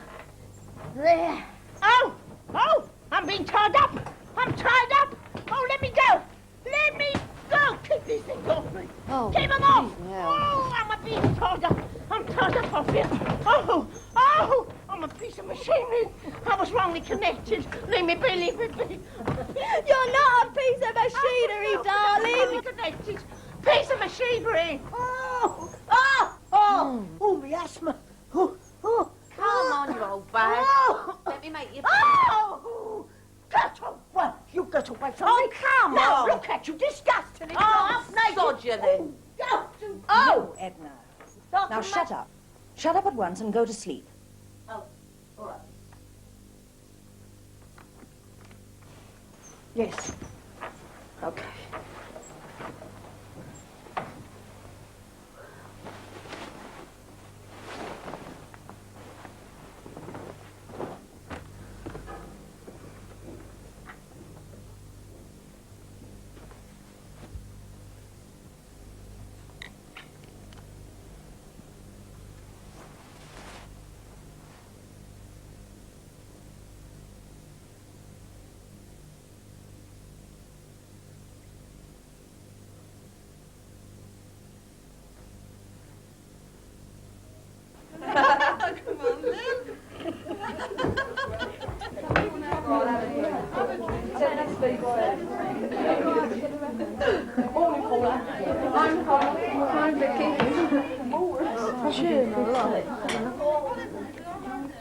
there. Oh, I'm being tied up. I'm tied up. Oh, let me go. Let me go. Keep these things off me. Oh, keep them off. now. Oh, I'm being tied up. I'm tied up off here. Oh, I'm a piece of machinery. I was wrongly connected. Leave me be, leave me be. You're not a piece of machinery, darling. Connected. Piece of machinery. Oh, my asthma. Come on, you old bag. Let me make you... Oh! Get away! You get away from me! Come now, on. Look at you, disgusting! Oh, sod you then. Oh! Edna. Now shut up. Shut up at once and go to sleep. Oh, all right. Yes. Okay.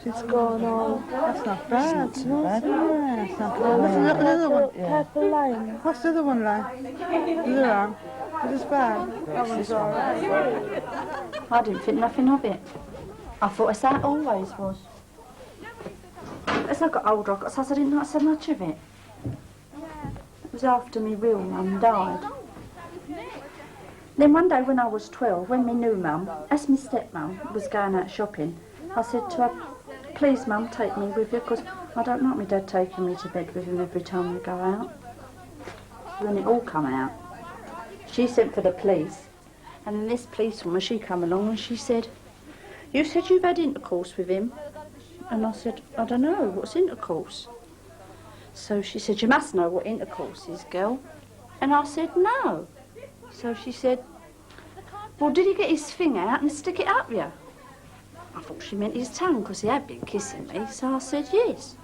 She's gone on. That's not bad. That's not bad. Yeah, that's not bad. What's the other one? Purple line. What's the other one like? The other one. Is this bad? That one's all right. I didn't think nothing of it. I thought as that always was. As I got older, I got I didn't like so much of it. It was after my real mum died. Then one day when I was 12, when my new mum, as my stepmum, was going out shopping, I said to her, please mum, take me with you, because I don't like my dad taking me to bed with him every time we go out. Then it all come out. She sent for the police, and then this policewoman, she come along and she said, you said you've had intercourse with him. And I said, I don't know, what's intercourse? So she said, you must know what intercourse is, girl. And I said, no. So she said, well, did he get his finger out and stick it up you? I thought she meant his tongue, because he had been kissing me, so I said yes.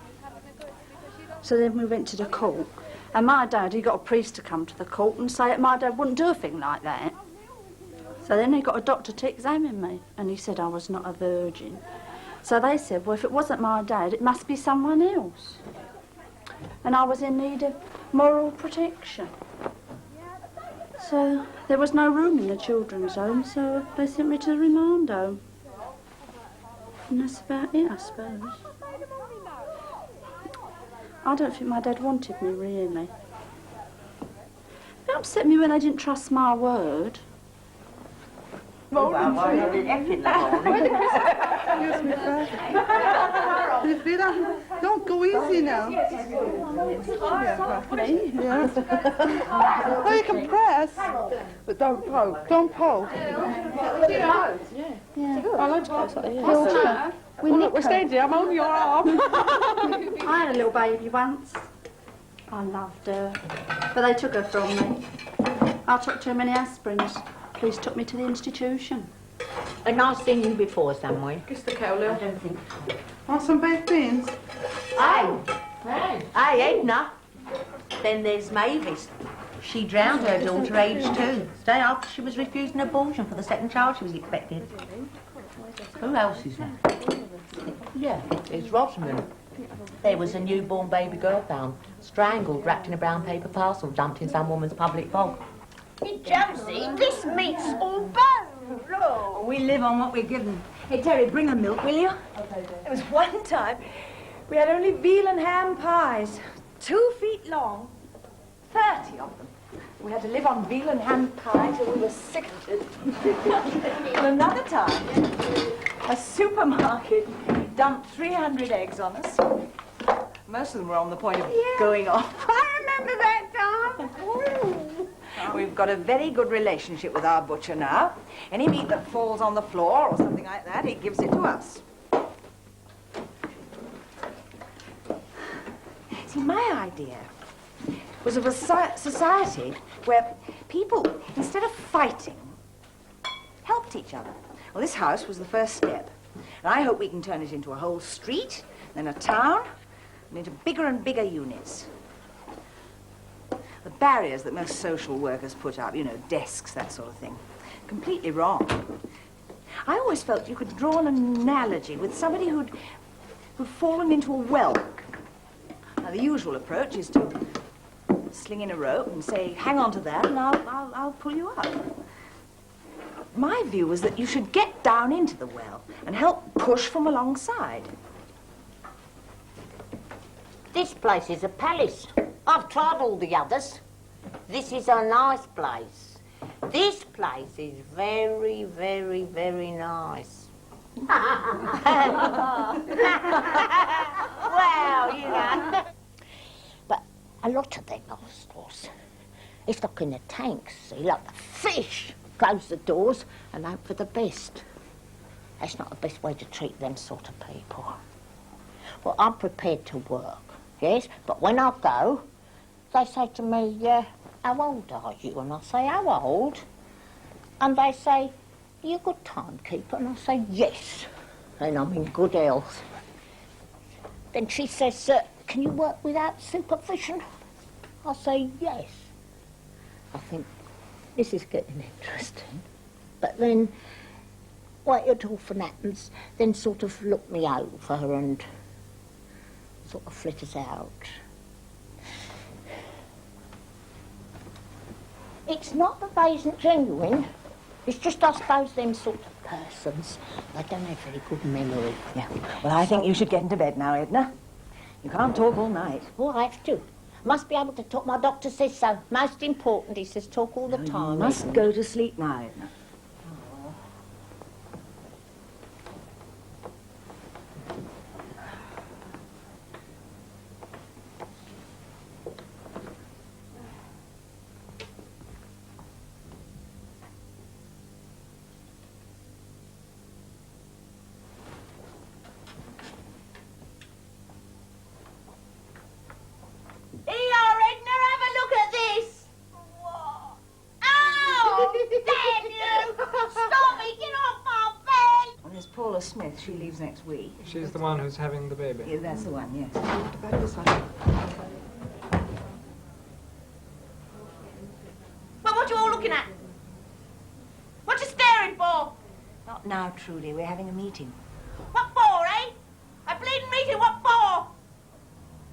So then we went to the court, and my dad, he got a priest to come to the court and say that my dad wouldn't do a thing like that. So then he got a doctor to examine me, and he said I was not a virgin. So they said, well, if it wasn't my dad, it must be someone else. And I was in need of moral protection. So there was no room in the children's home, so they sent me to the remand home. And that's about it, I suppose. I don't think my dad wanted me, really. It upset me when they didn't trust my word. Excuse me, Peter. Don't go easy now. Yeah. Oh, you can press, but don't poke. Don't poke. Yeah. I like to poke. Yeah. We're steady. I'm on your arm. I had a little baby once. I loved her, but they took her from me. I took too many aspirins. Police took me to the institution. And I've seen you before somewhere. Kiss the cow, Lil. I don't think. Want some baked beans? Aye. Aye, Edna. Then there's Mavis. She drowned her daughter aged 2, day after she was refused an abortion for the second child she was expecting. Who else is there? Yeah, it's Rosamond. There was a newborn baby girl found, strangled, wrapped in a brown paper parcel, dumped in some woman's public bog. Josie, this meat's all bone. Look. We live on what we're given. Hey, Terry, bring her milk, will you? There was one time we had only veal and ham pies, 2 feet long, 30 of them. We had to live on veal and ham pie till we were sick of it. And another time, a supermarket dumped 300 eggs on us. Most of them were on the point of going off. I remember that, Tom. We've got a very good relationship with our butcher now. Any meat that falls on the floor or something like that, he gives it to us. See, my idea was of a society where people, instead of fighting, helped each other. Well, this house was the first step. And I hope we can turn it into a whole street, then a town, and into bigger and bigger units. The barriers that most social workers put up, you know, desks, that sort of thing, completely wrong. I always felt you could draw an analogy with somebody who'd fallen into a well. Now, the usual approach is to sling in a rope and say, hang on to that, and I'll pull you up. My view was that you should get down into the well and help push from alongside. This place is a palace. I've tried all the others. This is a nice place. This place is very, very, very nice. Well, you know. But a lot of their nostrils, it's like in the tanks, see, like the fish. Close the doors and hope for the best. That's not the best way to treat them sort of people. Well, I'm prepared to work, yes, but when I go, they say to me, how old are you? And I say, how old? And they say, are you a good timekeeper? And I say, yes. And I'm in good health. Then she says, can you work without supervision? I say, yes. I think, this is getting interesting. But then, wait it often happens, then sort of look me over and sort of flitters out. It's not that they isn't genuine. It's just, I suppose, them sort of persons, they don't have very good memory. Yeah. Well, I think you should get into bed now, Edna. You can't talk all night. Well, I have to. Must be able to talk. My doctor says so. Most important, he says, talk all the time. You must go to sleep now, Edna. Paula Smith, she leaves next week. She's the one who's having the baby. Yeah, that's the one, yes. What about this one? Well, what are you all looking at? What you staring for? Not now, Trudy. We're having a meeting. What for, eh? A bleeding meeting, what for?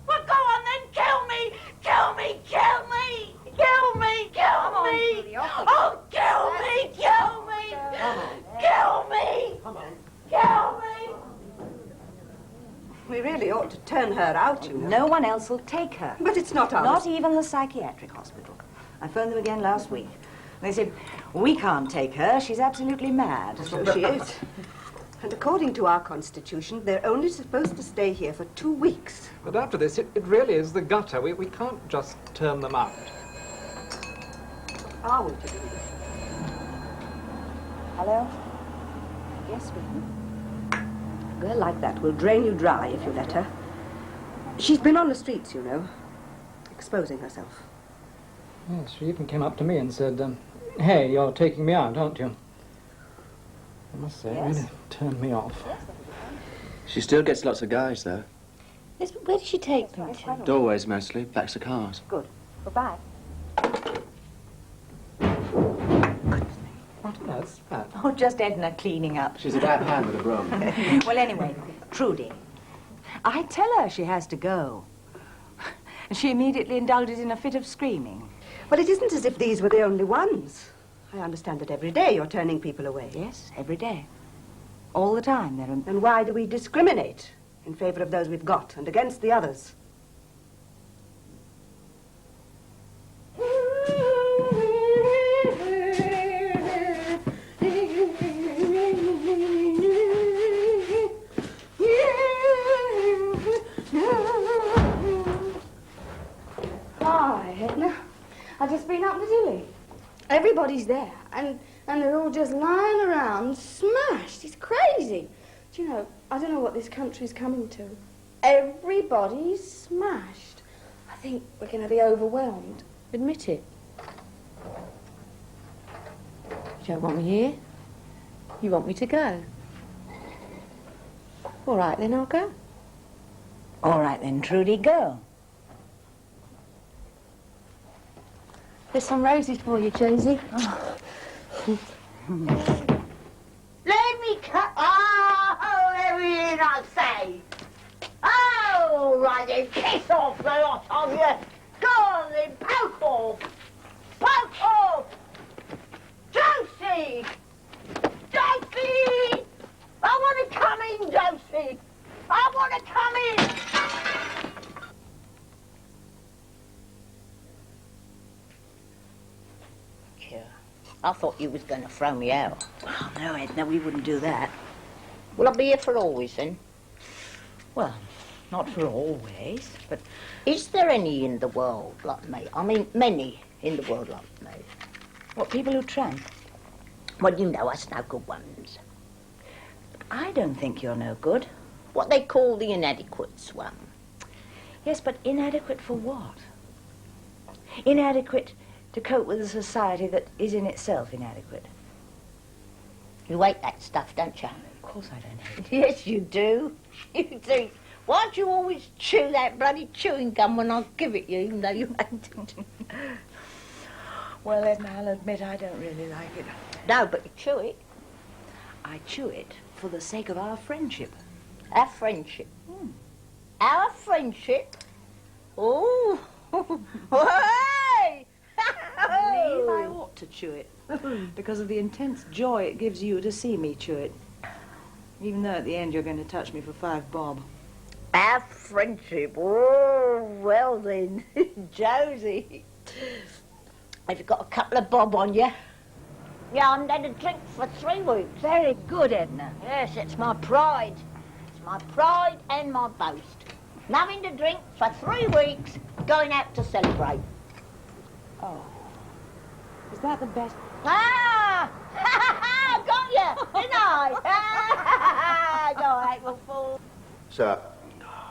Well, go on then, kill me! Kill me! Kill me! Kill me! Kill me! Oh, kill me! Kill me! Kill me! Come on. Kill me! We really ought to turn her out, you know. No one else will take her. But it's not ours. Not even the psychiatric hospital. I phoned them again last week. They said, we can't take her. She's absolutely mad. So she is. And according to our constitution, they're only supposed to stay here for 2 weeks. But after this, it really is the gutter. We can't just turn them out. Are we to do this? Hello? Yes, Whitney. A girl like that will drain you dry if you let her. She's been on the streets, you know, exposing herself. Yes, she even came up to me and said, hey, you're taking me out, aren't you? I must say, it really turned me off. She still gets lots of guys, though. Yes, but where does she take them to? Doorways, mostly. Backs of cars. Good. Goodbye. What on earth's that? Oh, just Edna cleaning up. She's a bad hand with a broom. Well, anyway, Trudy, I tell her she has to go. She immediately indulges in a fit of screaming. But it isn't as if these were the only ones. I understand that every day you're turning people away. Yes, every day. All the time. Then why do we discriminate in favor of those we've got and against the others? Hi, Edna. I've just been up to Dilly. Everybody's there, and they're all just lying around, smashed. It's crazy. Do you know, I don't know what this country's coming to. Everybody's smashed. I think we're going to be overwhelmed. Admit it. You don't want me here? You want me to go? All right, then I'll go. All right, then, Trudy, go. There's some roses for you, Josie. Let me cut. Oh, everything I say. Oh, right then, kiss off the lot of you. Go on then, poke off. Poke off. Josie, you. I thought you was going to throw me out. Oh, no, Edna, we wouldn't do that. Will I be here for always, then? Well, not for always, but... Is there any in the world like me? I mean, many in the world like me. What, people who tramp? Well, you know us no good ones. I don't think you're no good. What they call the inadequates, one. Yes, but inadequate for what? Inadequate to cope with a society that is in itself inadequate. You hate that stuff, don't you? Of course I don't hate it. Yes, you do. You do. Why do you always chew that bloody chewing gum when I give it you, even though you hate it? Well, Edna, I'll admit I don't really like it. No, but you chew it. I chew it for the sake of our friendship. Our friendship? Our friendship? Oh! Hey! I believe I ought to chew it because of the intense joy it gives you to see me chew it. Even though at the end you're going to touch me for 5 bob. Our friendship? Oh, well then, Josie. Have you got a couple of bob on you? Yeah, I haven't had a drink for 3 weeks. Very good, Edna. Yes, it's my pride. It's my pride and my boast. Nothing to drink for 3 weeks, going out to celebrate. Oh. Is that the best? Ah! Got you, didn't I? Go on, April Fool. Sir,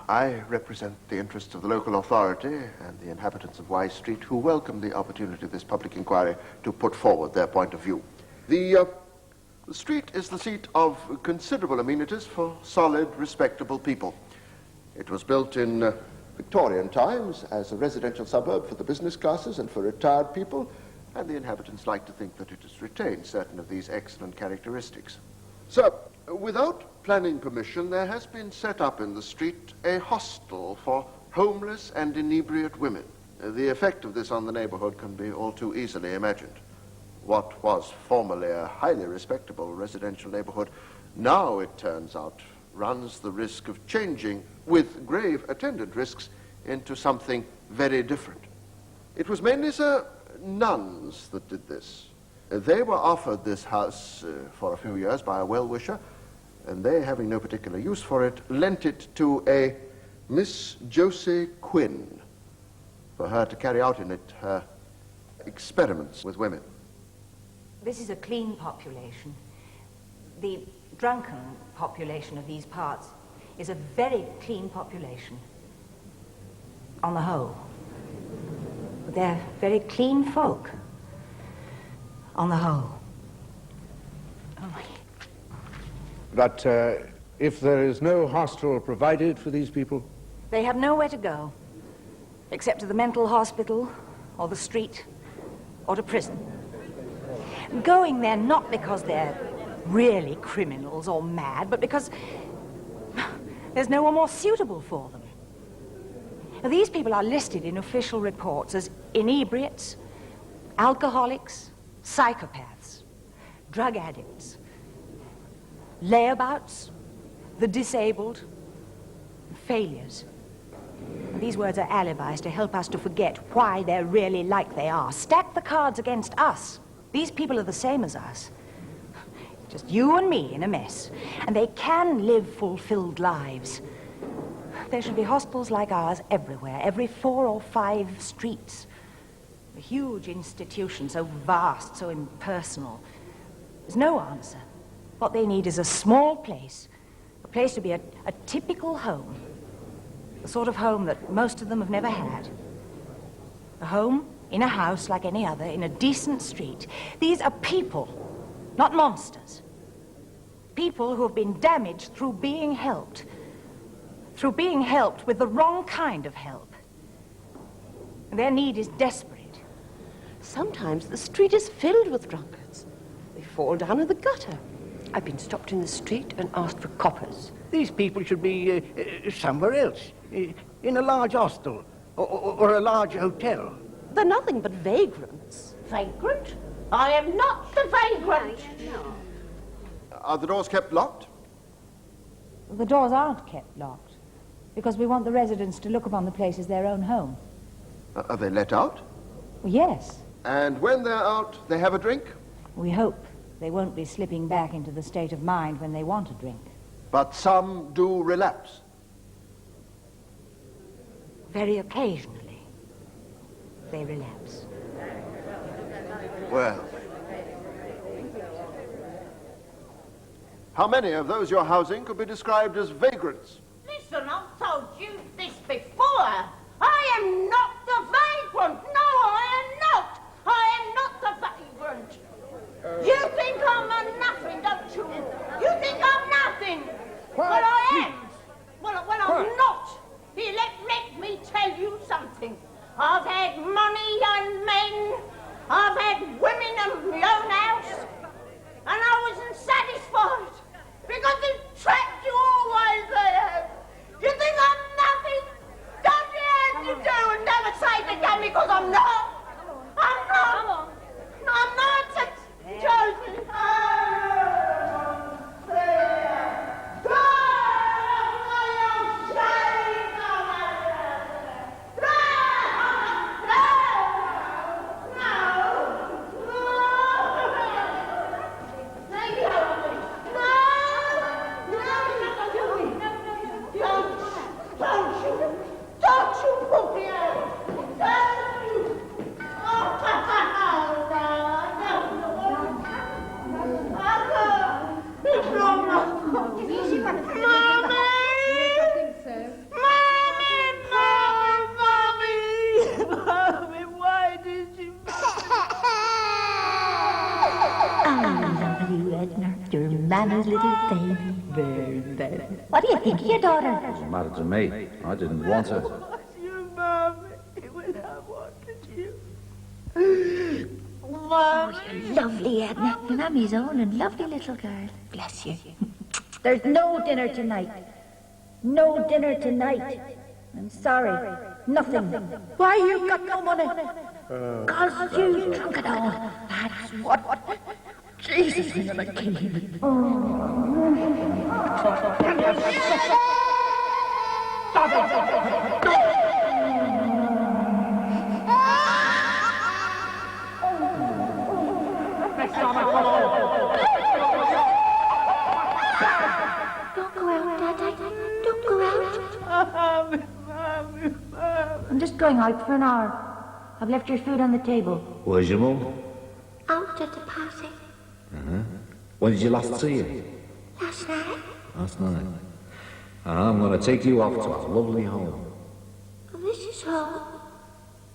I represent the interests of the local authority and the inhabitants of Y Street who welcome the opportunity of this public inquiry to put forward their point of view. The street is the seat of considerable amenities for solid, respectable people. It was built in Victorian times as a residential suburb for the business classes and for retired people, and the inhabitants like to think that it has retained certain of these excellent characteristics. So, without planning permission, there has been set up in the street a hostel for homeless and inebriate women. The effect of this on the neighborhood can be all too easily imagined. What was formerly a highly respectable residential neighborhood, now, it turns out, runs the risk of changing, with grave attendant risks, into something very different. It was mainly, sir, nuns that did this. They were offered this house for a few years by a well-wisher, and they, having no particular use for it, lent it to a Miss Josie Quinn for her to carry out in it her experiments with women. This is a clean population. The drunken population of these parts is a very clean population, on the whole. But they're very clean folk, on the whole. But if there is no hostel provided for these people? They have nowhere to go, except to the mental hospital, or the street, or to prison. Going there not because they're really criminals or mad, but because there's no one more suitable for them. Now, these people are listed in official reports as inebriates, alcoholics, psychopaths, drug addicts, layabouts, the disabled, failures. And these words are alibis to help us to forget why they're really like they are. Stack the cards against us. These people are the same as us. Just you and me in a mess. And they can live fulfilled lives. There should be hospitals like ours everywhere, every 4 or 5 streets. A huge institution, so vast, so impersonal. There's no answer. What they need is a small place, a place to be a typical home. The sort of home that most of them have never had. A home in a house like any other, in a decent street. These are people, not monsters. People who have been damaged through being helped. Through being helped with the wrong kind of help. Their need is desperate. Sometimes the street is filled with drunkards. They fall down in the gutter. I've been stopped in the street and asked for coppers. These people should be somewhere else, in a large hostel or a large hotel. They're nothing but vagrants. Vagrant? I am not the vagrant. Are the doors kept locked? The doors aren't kept locked, because we want the residents to look upon the place as their own home. Are they let out? Well, yes. And when they're out, they have a drink? We hope they won't be slipping back into the state of mind when they want a drink. But some do relapse. Very occasionally, they relapse. Well. How many of those you're housing could be described as vagrants? Listen, I've told you this before. I am not the vagrant. No, I am not. I am not the vagrant. You think I'm a nothing, don't you? You think I'm nothing. But I am. Well, I'm not. Here, let me tell you something. I've had money and men. I've had women and my own house. And I wasn't satisfied. Because they trapped you always there. You think I'm nothing? Don't you have to do and never say it again because I'm not. I'm not. I'm not chosen. Mama's little baby. Very bad. What do you think of your daughter? Doesn't matter to me. I didn't want her. You, Mommy, when I wanted you. Mommy. Oh, you're lovely, Edna. Your Mummy's own and lovely little girl. Bless you. There's no dinner tonight. No dinner tonight. I'm sorry. Nothing. Why you got no money? 'Cause you drunk it all. That's what. Jesus, I'm gonna kill him. Don't go out, Daddy. Don't go out. I'm just going out for an hour. I've left your food on the table. Where's your mum? Out at the party. When did you last see her? Last night. Last night. I'm going to take you off to a lovely home. This is home.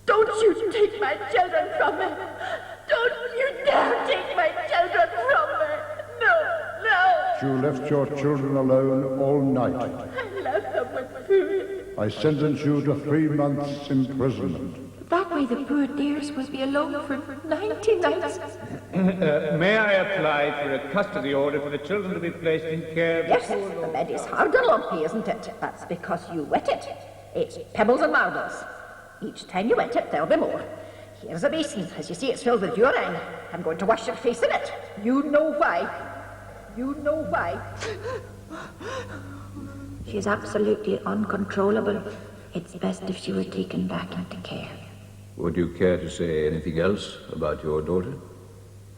Don't you take my children from me. Don't you dare take my children from me. No. You left your children alone all night. I left them with food. I sentence you to 3 months' imprisonment. That way the poor dears will be alone for 90 nights. May I apply for a custody order for the children to be placed in care of... Yes, the bed is hard and lumpy, isn't it? That's because you wet it. It's pebbles and marbles. Each time you wet it, there'll be more. Here's a basin. As you see, it's filled with urine. I'm going to wash your face in it. You know why. You know why. She's absolutely uncontrollable. It's best if she were taken back into care. Would you care to say anything else about your daughter?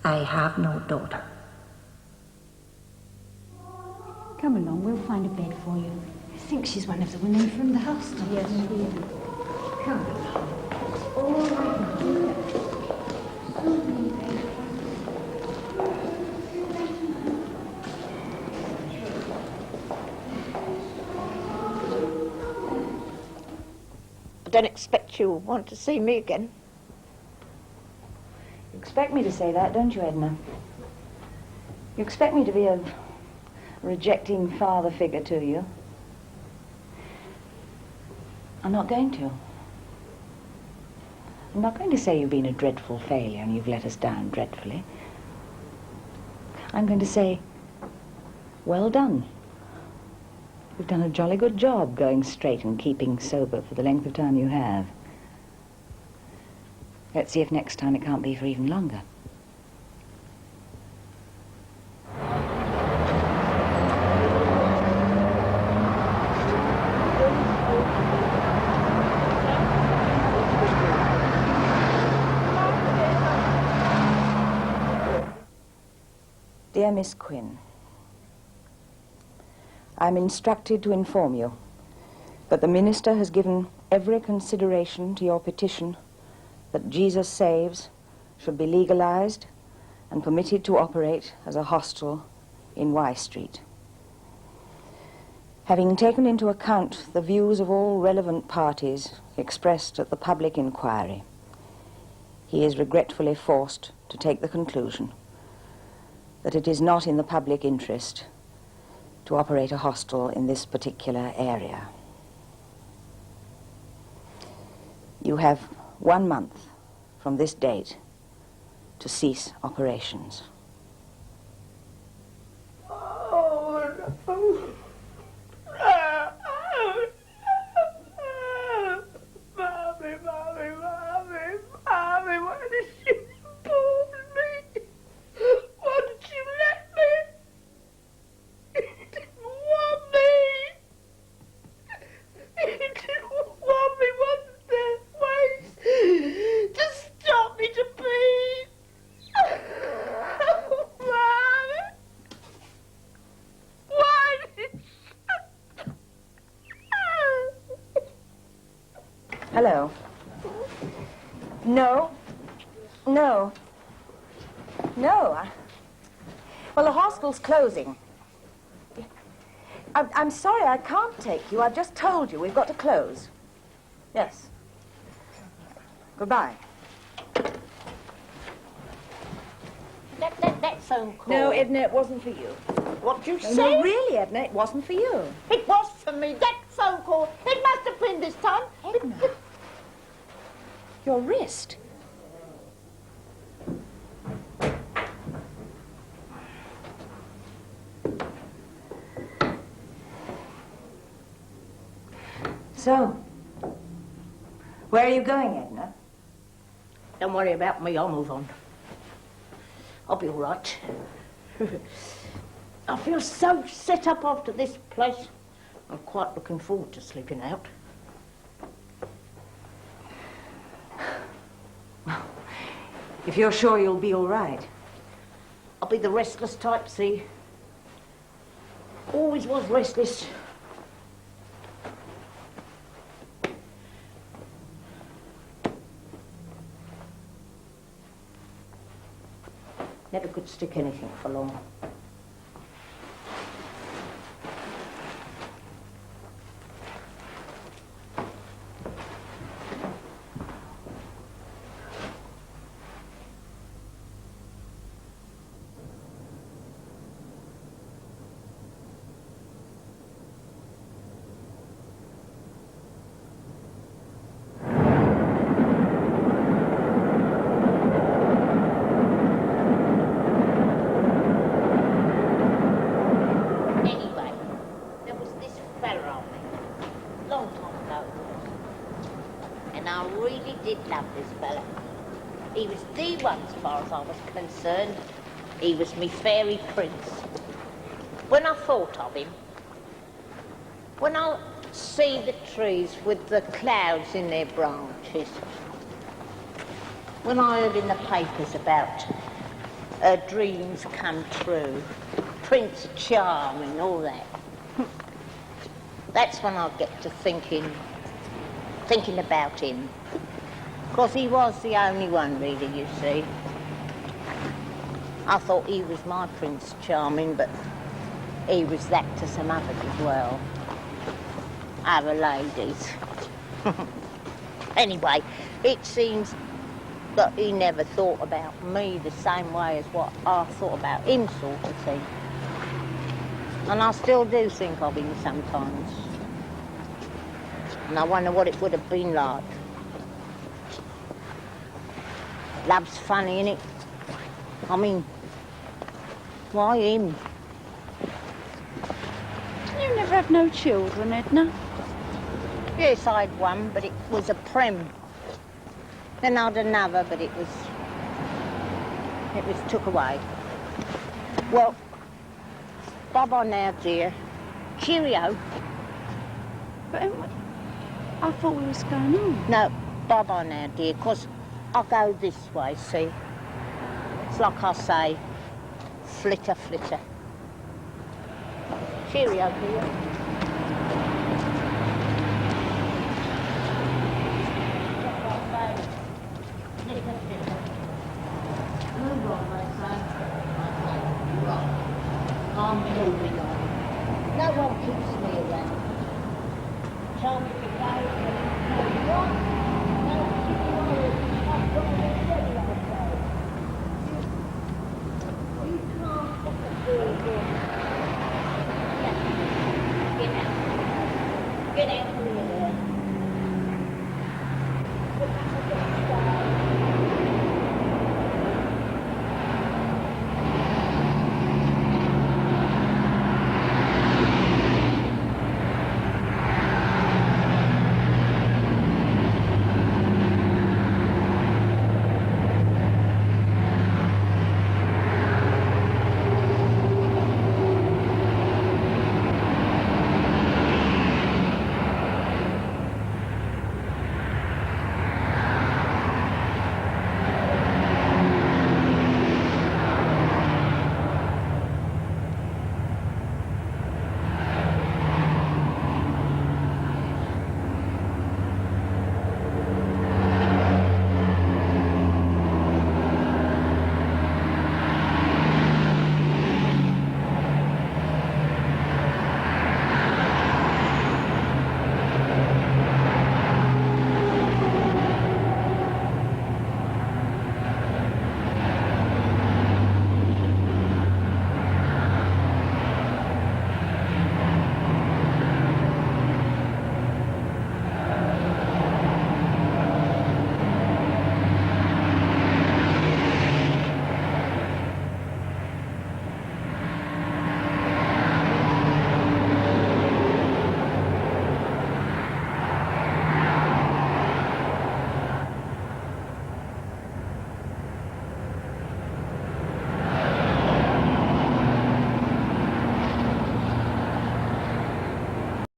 I have no daughter. Come along, we'll find a bed for you. I think she's one of the women from the hostel. Yes, she is. Come along. All right. I don't expect you'll want to see me again. You expect me to say that, don't you, Edna? You expect me to be a rejecting father figure to you. I'm not going to. I'm not going to say you've been a dreadful failure and you've let us down dreadfully. I'm going to say, well done. You've done a jolly good job going straight and keeping sober for the length of time you have. Let's see if next time it can't be for even longer. Dear Miss Quinn, I'm instructed to inform you that the minister has given every consideration to your petition that Jesus Saves should be legalized and permitted to operate as a hostel in Y Street. Having taken into account the views of all relevant parties expressed at the public inquiry, he is regretfully forced to take the conclusion that it is not in the public interest to operate a hostel in this particular area. You have 1 month from this date to cease operations. Mommy, why did you abort me? Why did you let me? You didn't want me. You didn't want me, wasn't there? Ways to stop me to bleed. Mommy, why did Hello. No. No. No. Well, the hostel's closing. I'm sorry, I can't take you. I've just told you we've got to close. Yes. Goodbye. That phone call. No, Edna, it wasn't for you. What you No, say? no, really, Edna, it wasn't for you. It was for me. That phone call. It must have been this time. Edna. Your wrist. So, where are you going, Edna? Don't worry about me. I'll move on. I'll be all right. I feel so set up after this place. I'm quite looking forward to sleeping out. If you're sure you'll be all right. I'll be the restless type, see? Always was restless. Never could stick anything for long. He was the one, as far as I was concerned. He was me fairy prince. When I thought of him, when I see the trees with the clouds in their branches, when I heard in the papers about her dreams come true, Prince Charming, all that, that's when I get to thinking about him. Because he was the only one, really, you see. I thought he was my Prince Charming, but he was that to some others as well. Other ladies. Anyway, it seems that he never thought about me the same way as what I thought about him, sort of thing. And I still do think of him sometimes. And I wonder what it would have been like. Love's funny, innit? I mean, why him? You never had no children, Edna? Yes, I had one, but it was a prem. Then I had another, but it was took away. Well, bye-bye now, dear. Cheerio. But I thought we was going on. No, bye-bye now, dear, 'cause I'll go this way, see? It's like I say, Flitter, flitter. Cheerio, dear. I'm moving on. No one keeps me around. Tell me to go, tell me what, no,